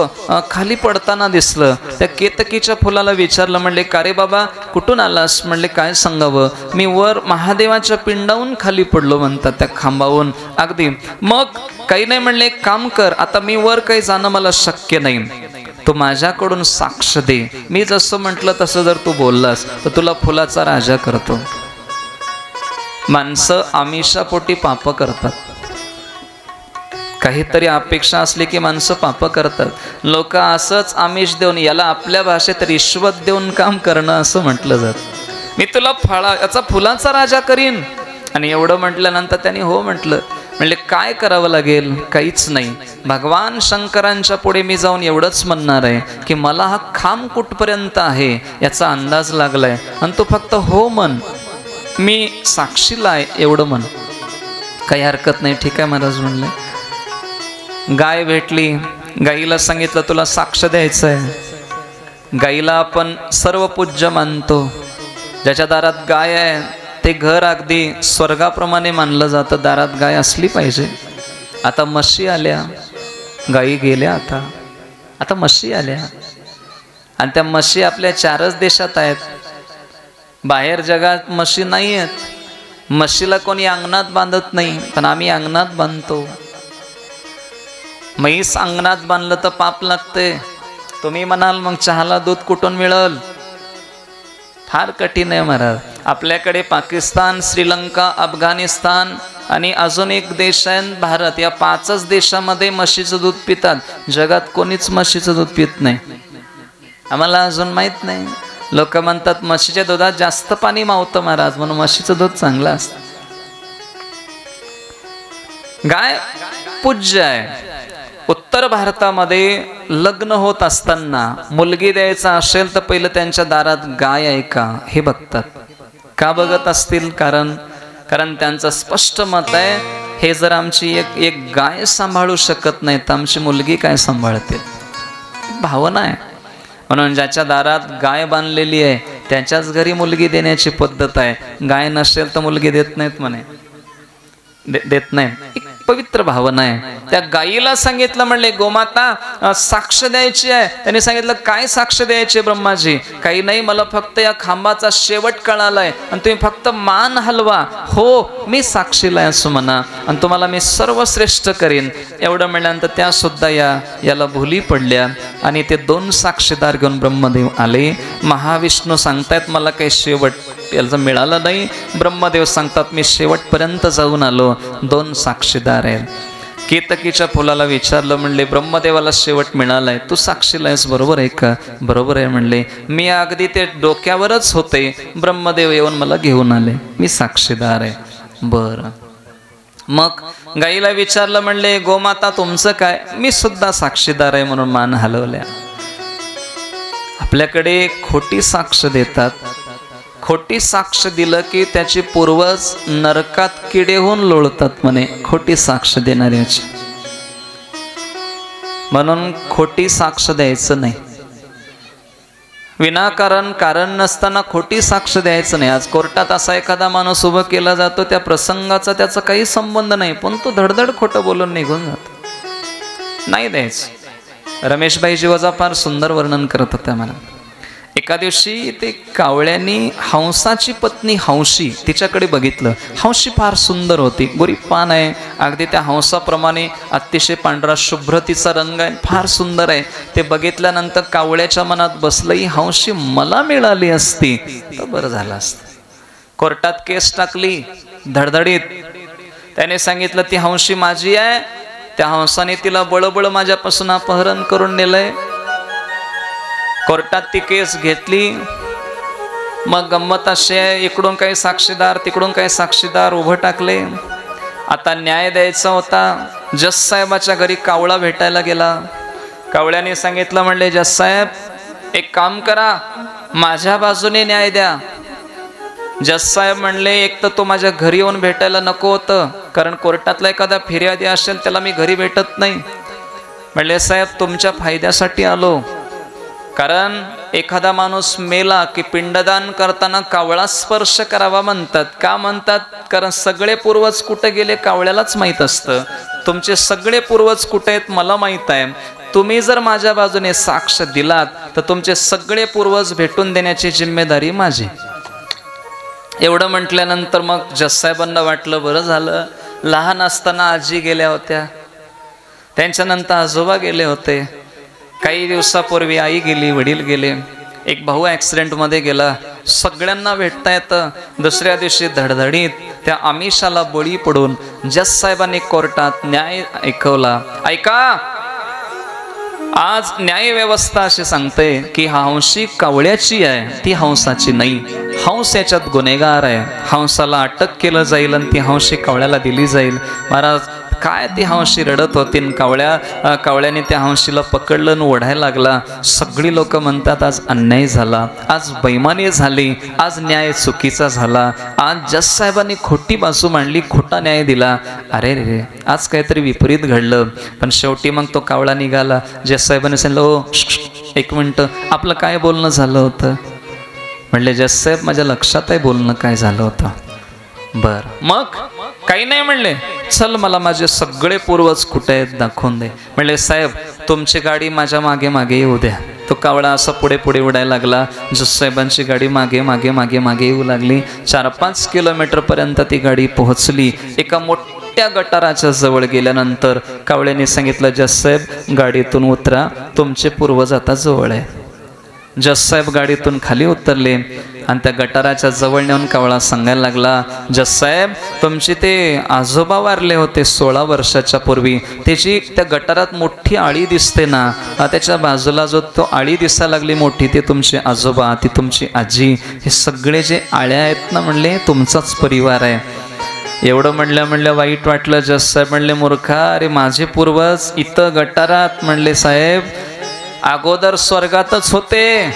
खाली पडताना दिसलं. त्या केतकीच्या फुलाला विचारलं, म्हणले का रे बाबा कुठून आलास? म्हणले काय सांगावं, मी वर महादेवाच्या पिंडाहून खाली पडलो म्हणतात, त्या खांबावून अगदी. मग काही नाही म्हणले, एक काम कर, आता मी वर काही जाणं मला शक्य नाही, तू माझ्याकडून साक्ष दे. मी जसं म्हटलं तसं जर तू बोललास तर तुला फुलाचा राजा करतो. माणसं आमिषापोटी पाप करतात. काहीतरी अपेक्षा असली की माणसं पाप करतात. लोक असंच आमिष देऊन, याला आपल्या भाषेत रिश्वत देऊन काम करणं असं म्हटलं जातं. मी तुला याचा फुलाचा राजा करीन. आणि एवढं म्हटल्यानंतर त्यांनी हो म्हटलं. म्हणले काय करावं लागेल? काहीच नाही. भगवान शंकरांच्या पुढे मी जाऊन एवढंच म्हणणार आहे की मला हा खांब कुठपर्यंत आहे याचा अंदाज लागलाय, आणि तू फक्त हो म्हण, मी साक्षीला आहे एवढं म्हण. काही हरकत नाही. ठीक आहे महाराज म्हणले. गाय भेटली. गाईला सांगितलं तुला साक्ष द्यायचं आहे. गाईला आपण सर्व पूज्य मानतो. ज्याच्या दारात गाय आहे ते घर अगदी स्वर्गाप्रमाणे मानलं जातं. दारात गाय असली पाहिजे. आता म्हशी आल्या, गायी गेल्या. आता म्हशी आल्या, आणि त्या म्हशी आपल्या 4च देशात आहेत. बाहेर जगात म्हशी नाही आहेत. म्हशीला कोणी अंगणात बांधत नाही, पण आम्ही अंगणात बांधतो. म्हैस अंगणात बांधलं तर पाप लागते. तुम्ही म्हणाल मग चहाला दूध कुठून मिळेल? फार कठीण आहे महाराज. आपल्याकडे पाकिस्तान, श्रीलंका, अफगाणिस्तान आणि अजून एक देश आहे भारत, या 5च देशामध्ये म्हशीचं दूध पितात. जगात कोणीच म्हशीचं दूध पित नाही. आम्हाला अजून माहित नाही. लोक म्हणतात म्हशीच्या दुधात जास्त पाणी मावतं महाराज, म्हणून म्हशीचं दूध चांगलं असतं. गाय पूज्य आहे. उत्तर भारतामध्ये लग्न होत असताना मुलगी द्यायचा असेल तर पहिलं त्यांच्या दारात गाय आहे का हे बघतात. का बघत असतील? कारण त्यांचं स्पष्ट मत आहे, हे जर आमची एक गाय सांभाळू शकत नाही तर आमची मुलगी काय सांभाळते? भावना आहे. म्हणून ज्याच्या दारात गाय बांधलेली आहे त्याच्याच घरी मुलगी देण्याची पद्धत आहे. गाय नसेल तर मुलगी देत नाहीत म्हणे, देत नाही. पवित्र भावना आहे. त्या गायीला सांगितलं, म्हणले गोमाता साक्ष द्यायची आहे. त्यांनी सांगितलं काय साक्ष द्यायची ब्रह्माजी? काही नाही, मला फक्त या खांबाचा शेवट कळालाय आणि तुम्ही फक्त मान हलवा. हो मी साक्षीला आहे असं म्हणा, आणि तुम्हाला मी सर्वश्रेष्ठ करीन. एवढं म्हणल्यानंतर त्या सुद्धा याला भुली पडल्या आणि ते 2 साक्षीदार घेऊन ब्रह्मदेव आले. महाविष्णू सांगतायत मला काही शेवट याचं मिळालं नाही. ब्रह्मदेव सांगतात मी शेवटपर्यंत जाऊन आलो. 2 साक्षीदार आहेत. केतकीच्या फुलाला विचारलं, म्हणले ब्रह्मदेवाला शेवट मिळालाय, तू साक्षीला आहेस बरोबर आहे का? बरोबर आहे म्हणले. मी अगदी ते डोक्यावरच होते, ब्रह्मदेव येऊन मला घेऊन आले, मी साक्षीदार आहे. बरं. मग गाईला विचारलं, म्हणले गोमाता तुमचं काय? मी सुद्धा साक्षीदार आहे म्हणून मान हलवल्या. आपल्याकडे खोटी साक्ष देतात. खोटी साक्ष दिलं की त्याचे पूर्वज नरकात किडे होऊन लोळतात म्हणे, खोटी साक्ष देणाऱ्याची. म्हणून खोटी साक्ष द्यायचं नाही. विनाकारण कारण नसताना खोटी साक्ष द्यायचं नाही. आज कोर्टात असा एखादा माणूस उभं केला जातो, त्या प्रसंगाचा त्याचा काही संबंध नाही, पण तो धडधड खोटं बोलून निघून जातो. नाही द्यायचं. रमेशभाईजी वजा फार सुंदर वर्णन करत होत्या मला. एका दिवशी ते कावळ्यांनी हंसाची पत्नी हंशी तिच्याकडे बघितलं. हंशी फार सुंदर होती, गोरी पान आहे, अगदी त्या हंसाप्रमाणे अतिशय पांढरा शुभ्र तिचा रंग आहे, फार सुंदर आहे. ते बघितल्यानंतर कावळ्याच्या मनात बसलं, ही हंशी मला मिळाली असती तर बरं झालं असतं. कोर्टात केस टाकली धडधडीत. त्याने सांगितलं ती हंशी माझी आहे, त्या हंसाने तिला बळबळ माझ्यापासून अपहरण करून नेलंय. कोर्टात ती केस घेतली. मग गंमत अशी आहे, इकडून काही साक्षीदार तिकडून काही साक्षीदार उभं टाकले. आता न्याय द्यायचा होता. जज साहेबाच्या घरी कावळा भेटायला गेला. कावळ्याने सांगितलं, म्हणले जज साहेब एक काम करा, माझ्या बाजूने न्याय द्या. जज साहेब म्हणले, एक तर तो माझ्या घरी येऊन भेटायला नको होतं, कारण कोर्टातला एखादा फिर्यादी असेल त्याला मी घरी भेटत नाही. म्हणले साहेब तुमच्या फायद्यासाठी आलो, कारण एखादा माणूस मेला की पिंडदान करताना कावळा स्पर्श करावा म्हणतात. का म्हणतात? कारण सगळे पूर्वज कुठे गेले कावळ्यालाच माहीत असतं. तुमचे सगळे पूर्वज कुठे आहेत मला माहीत आहे. तुम्ही जर माझ्या बाजूने साक्ष दिलात तर तुमचे सगळे पूर्वज भेटून देण्याची जिम्मेदारी माझी. एवढं म्हटल्यानंतर मग जजसाहेबांना वाटलं बरं झालं, लहान असताना आजी गेल्या होत्या, त्यांच्यानंतर आजोबा गेले होते, काही दिवसापूर्वी आई गेली, वडील गेले, एक भाऊ ॲक्सिडेंटमध्ये गेला, सगळ्यांना भेटता येतं. दुसऱ्या दिवशी धडधडीत त्या आमिषाला बळी पडून जज साहेबांनी कोर्टात न्याय ऐकवला. ऐका, आज न्याय व्यवस्था अशी सांगते की हंशी कावळ्याची आहे, ती हंसाची नाही. हंस याच्यात गुन्हेगार आहे, हंसाला अटक केलं जाईल आणि ती हंशी कावळ्याला दिली जाईल. महाराज काय ती हंशी रडत होती, कावळ्याने त्या हंशीला पकडलं आणि ओढायला लागला. सगळी लोक म्हणतात आज अन्याय झाला, आज बैमानी झाली, आज न्याय चुकीचा झाला, आज जज साहेबांनी खोटी बाजू मांडली, खोटा न्याय दिला. अरे रे, आज काहीतरी विपरीत घडलं. पण शेवटी मग तो कावळा निघाला. जज साहेबांनी सांगितलं, ओ एक मिनटं, आपलं काय बोलणं झालं होतं? म्हणले जज साहेब माझ्या लक्षात आहे बोलणं काय झालं होतं. बर, मग काही नाही म्हणले, चल मला माझे सगळे पूर्वज कुठे आहेत दाखवून दे. म्हणले साहेब तुमची गाडी माझ्या मागे मागे येऊ द्या. तो कावळा असा पुढे पुढे उडायला लागला. जज साहेबांची गाडी मागे मागे मागे मागे येऊ लागली. 4-5 किलोमीटरपर्यंत ती गाडी पोहोचली. एका मोठ्या गटाराच्या जवळ गेल्यानंतर कावळ्याने सांगितलं, जज साहेब गाडीतून उतरा, तुमचे पूर्वज आता जवळ आहे. जज साहेब गाडीतून खाली उतरले आणि त्या गटाराच्या जवळ नेऊन कावळा सांगायला लागला, जज साहेब तुमचे ते आजोबा वारले होते 16 वर्षाच्या पूर्वी, त्याची त्या गटारात मोठी आळी दिसते ना, त्याच्या बाजूला जो तो आळी दिसायला लागली मोठी, ते तुमचे आजोबा, ती तुमची आजी, हे सगळे जे आळ्या आहेत ना म्हणले तुमचाच परिवार आहे. एवढं म्हणल्या वाईट वाटलं. जज साहेब म्हणले, मूर्खा, अरे माझे पूर्वज इथं गटारात. म्हणले साहेब अगोदर स्वर्गातच होते,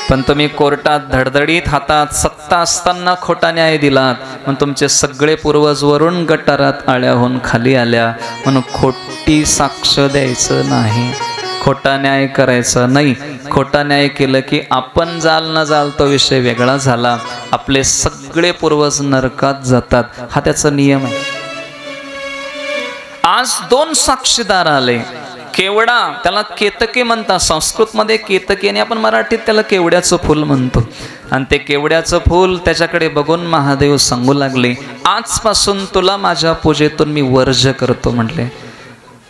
पण तुम्ही कोर्टात धडधडीत हातात सत्ता असताना खोटा न्याय दिलात, म्हणून तुमचे सगळे पूर्वज वरून गटारात आळ्याहून खाली आल्या. म्हणून खोटी साक्ष द्यायचं नाही, खोटा न्याय करायचा नाही. खोटा न्याय केलं की आपण जाल न जाल तो विषय वेगळा झाला. आपले सगळे पूर्वज नरकात जातात, हा त्याचा नियम आहे. आज 2 साक्षीदार आले. केवडा, त्याला केतके म्हणतात संस्कृतमध्ये, केतके, आणि आपण मराठीत त्याला केवड्याचं फूल म्हणतो. आणि ते केवड्याचं फूल त्याच्याकडे बघून महादेव सांगू लागले, आजपासून तुला माझ्या पूजेतून मी वर्ज करतो. म्हटले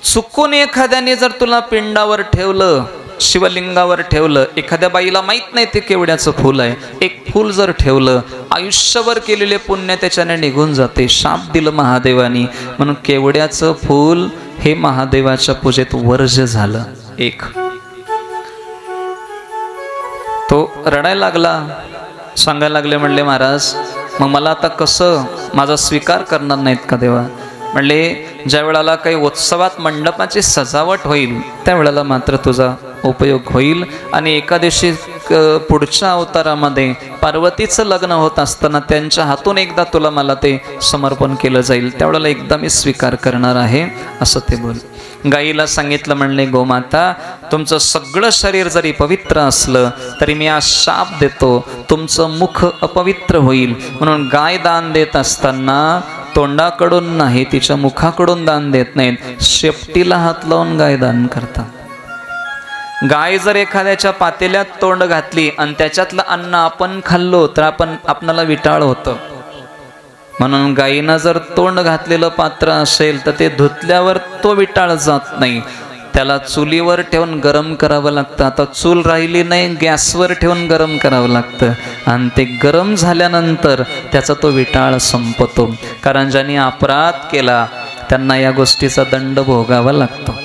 चुकून एखाद्याने जर तुला पिंडावर ठेवलं, शिवलिंगावर ठेवलं, एखाद्या बाईला माहीत नाही ते केवड्याचं फूल आहे, एक फूल जर ठेवलं, आयुष्यभर केलेले पुण्य त्याच्याने निघून जाते. शाप दिलं महादेवानी, म्हणून केवड्याचं फूल हे महादेवाच्या पूजेत वर्ज झालं. एक तो रडायला लागला, सांगायला लागले, म्हणले महाराज मग मला आता कसं, माझा स्वीकार करणार नाहीत का देवा? म्हणले ज्या वेळेला काही उत्सवात मंडपाची सजावट होईल त्यावेळेला मात्र तुझा उपयोग होईल. आणि एका दिवशी पुढच्या अवतारामध्ये पार्वतीचं लग्न होत असताना त्यांच्या हातून एकदा तुला मला ते समर्पण केलं जाईल, त्यावेळेला एकदा मी स्वीकार करणार आहे असं ते बोल. गाईला सांगितलं, म्हणले गोमाता तुमचं सगळं शरीर जरी पवित्र असलं तरी मी आज शाप देतो, तुमचं मुख अपवित्र होईल. म्हणून गाय दान देत असताना तोंडाकडून नाही, तिच्या मुखाकडून दान देत नाहीत, शेपटीला हात लावून गाय दान करतात. गाय जर एखाद्याच्या पातेल्यात तोंड घातली आणि त्याच्यातलं अन्न आपण खाल्लो तर आपणाला विटाळ होतं. म्हणून गायीनं जर तोंड घातलेलं पात्र असेल तर ते धुतल्यावर तो विटाळ जात नाही, त्याला चुलीवर ठेवून गरम करावं लागतं. आता चूल राहिली नाही, गॅसवर ठेवून गरम करावं लागतं आणि ते गरम झाल्यानंतर त्याचा तो विटाळ संपतो. कारण ज्यांनी अपराध केला त्यांना या गोष्टीचा दंड भोगावा लागतो.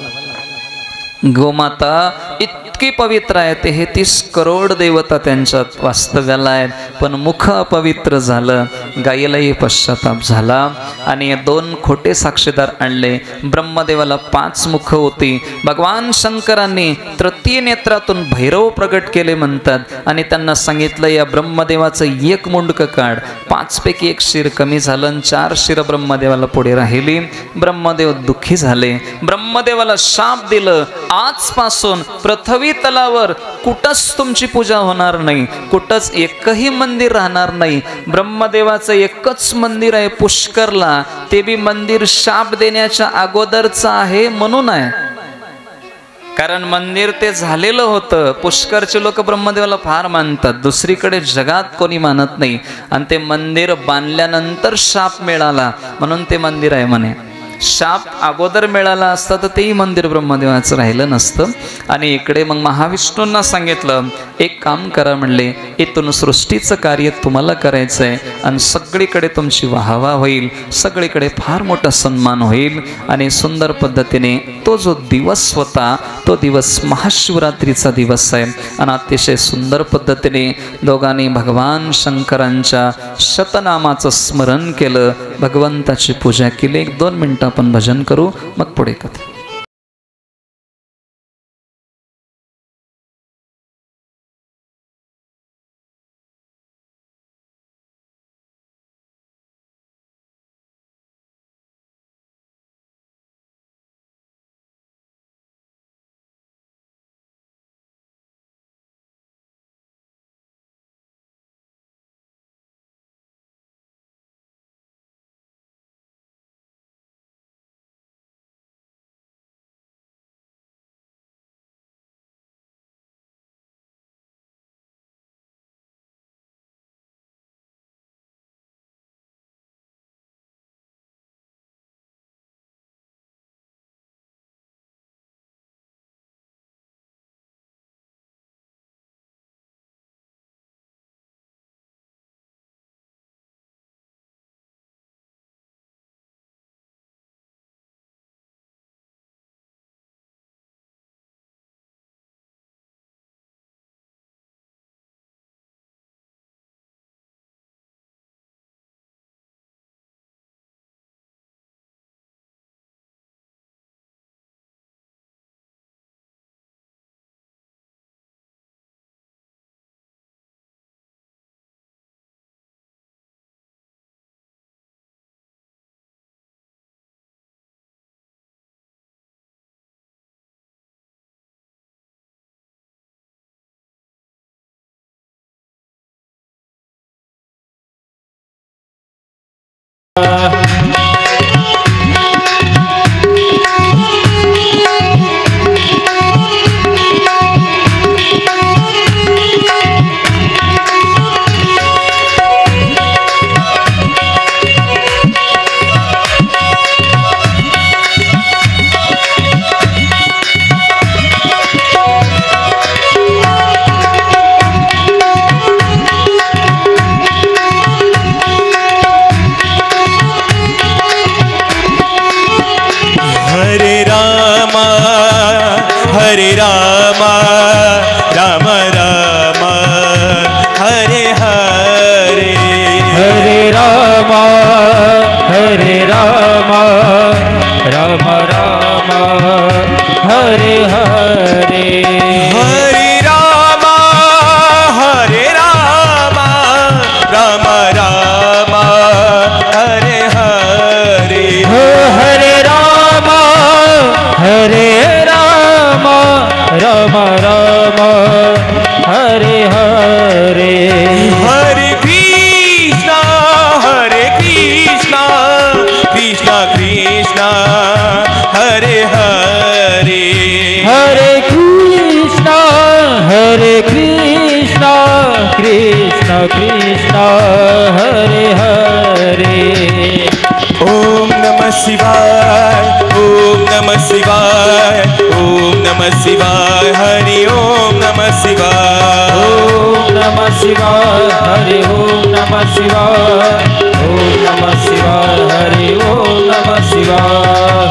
गोमाता इतकी पवित्र आहे, ते 33 करोड देवता त्यांच्यात वास्तव्याला आहेत, पण मुख अपवित्र झालं. गायीलाही पश्चाताप झाला आणि 2 खोटे साक्षीदार आणले. ब्रह्मदेवाला 5 मुख होती. भगवान शंकरांनी तृतीय नेत्रातून भैरव प्रगट केले म्हणतात आणि त्यांना सांगितलं या ब्रह्मदेवाचं एक मुंडकं काढ. 5 पैकी 1 शिर कमी झालं आणि 4 शिर ब्रह्मदेवाला पुढे राहिली. ब्रह्मदेव दुःखी झाले. ब्रह्मदेवाला शाप दिलं, आजपासून पृथ्वी तलावर कुठंच तुमची पूजा होणार नाही, कुठंच एकही मंदिर राहणार नाही. ब्रह्मदेवाचं एकच मंदिर आहे पुष्करला, ते बी मंदिर शाप देण्याच्या अगोदरचं आहे म्हणून आहे. कारण मंदिर ते झालेलं होतं. पुष्करचे लोक ब्रह्मदेवाला फार मानतात, दुसरीकडे जगात कोणी मानत नाही. आणि ते मंदिर बांधल्यानंतर शाप मिळाला म्हणून ते मंदिर आहे म्हणे. शाप अगोदर मिळाला असता तर तेही मंदिर ब्रह्मदेवाचं राहिलं नसतं. आणि इकडे मग महाविष्णूंना सांगितलं, एक काम करा म्हणले, इथून सृष्टीचं कार्य तुम्हाला करायचं आहे आणि सगळीकडे तुमची वाहवा होईल, सगळीकडे फार मोठा सन्मान होईल. आणि सुंदर पद्धतीने तो जो दिवस होता तो दिवस महाशिवरात्रीचा दिवस आहे. आणि अतिशय सुंदर पद्धतीने दोघांनी भगवान शंकरांच्या शतनामाचं स्मरण केलं, भगवंताची पूजा केली. 1-2 मिनिटं आपण भजन करू, मग पुढे कथा. कृष्ण कृष्ण हरे हरे। ओम नमः शिवाय, ओम नमः शिवाय, ओम नमः शिवाय, हरि ओम नमः शिवाय। ओम नमः शिवाय हरि ओम नमः शिवाय, ओम नमः शिवाय हरि ओम नमः शिवाय।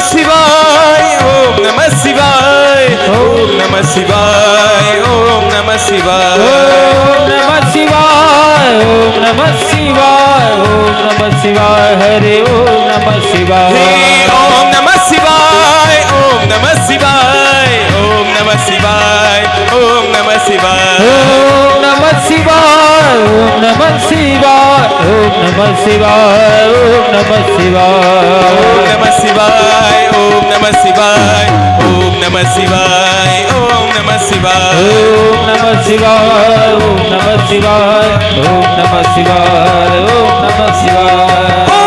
शिवाय, ओम नमः शिवाय, ओम नमः शिवाय, ओम नमः शिवाय, ओम नमः शिवाय, हरे ओम नमः शिवाय। ओम नमः शिवाय, ओम नमः शिवाय, ओम नमः शिवाय, ओम नमः शिवाय, ओम नमः शिवाय, ओम नमः शिवाय, ओम नमः शिवाय, ओम नमः शिवाय, ओम नमः शिवाय, ओम नमः शिवाय, ओम नमः शिवाय, ओम नमः शिवाय, ओम नमः शिवाय, ओम नमः शिवाय, ओम नमः शिवाय, ओम नमः शिवाय।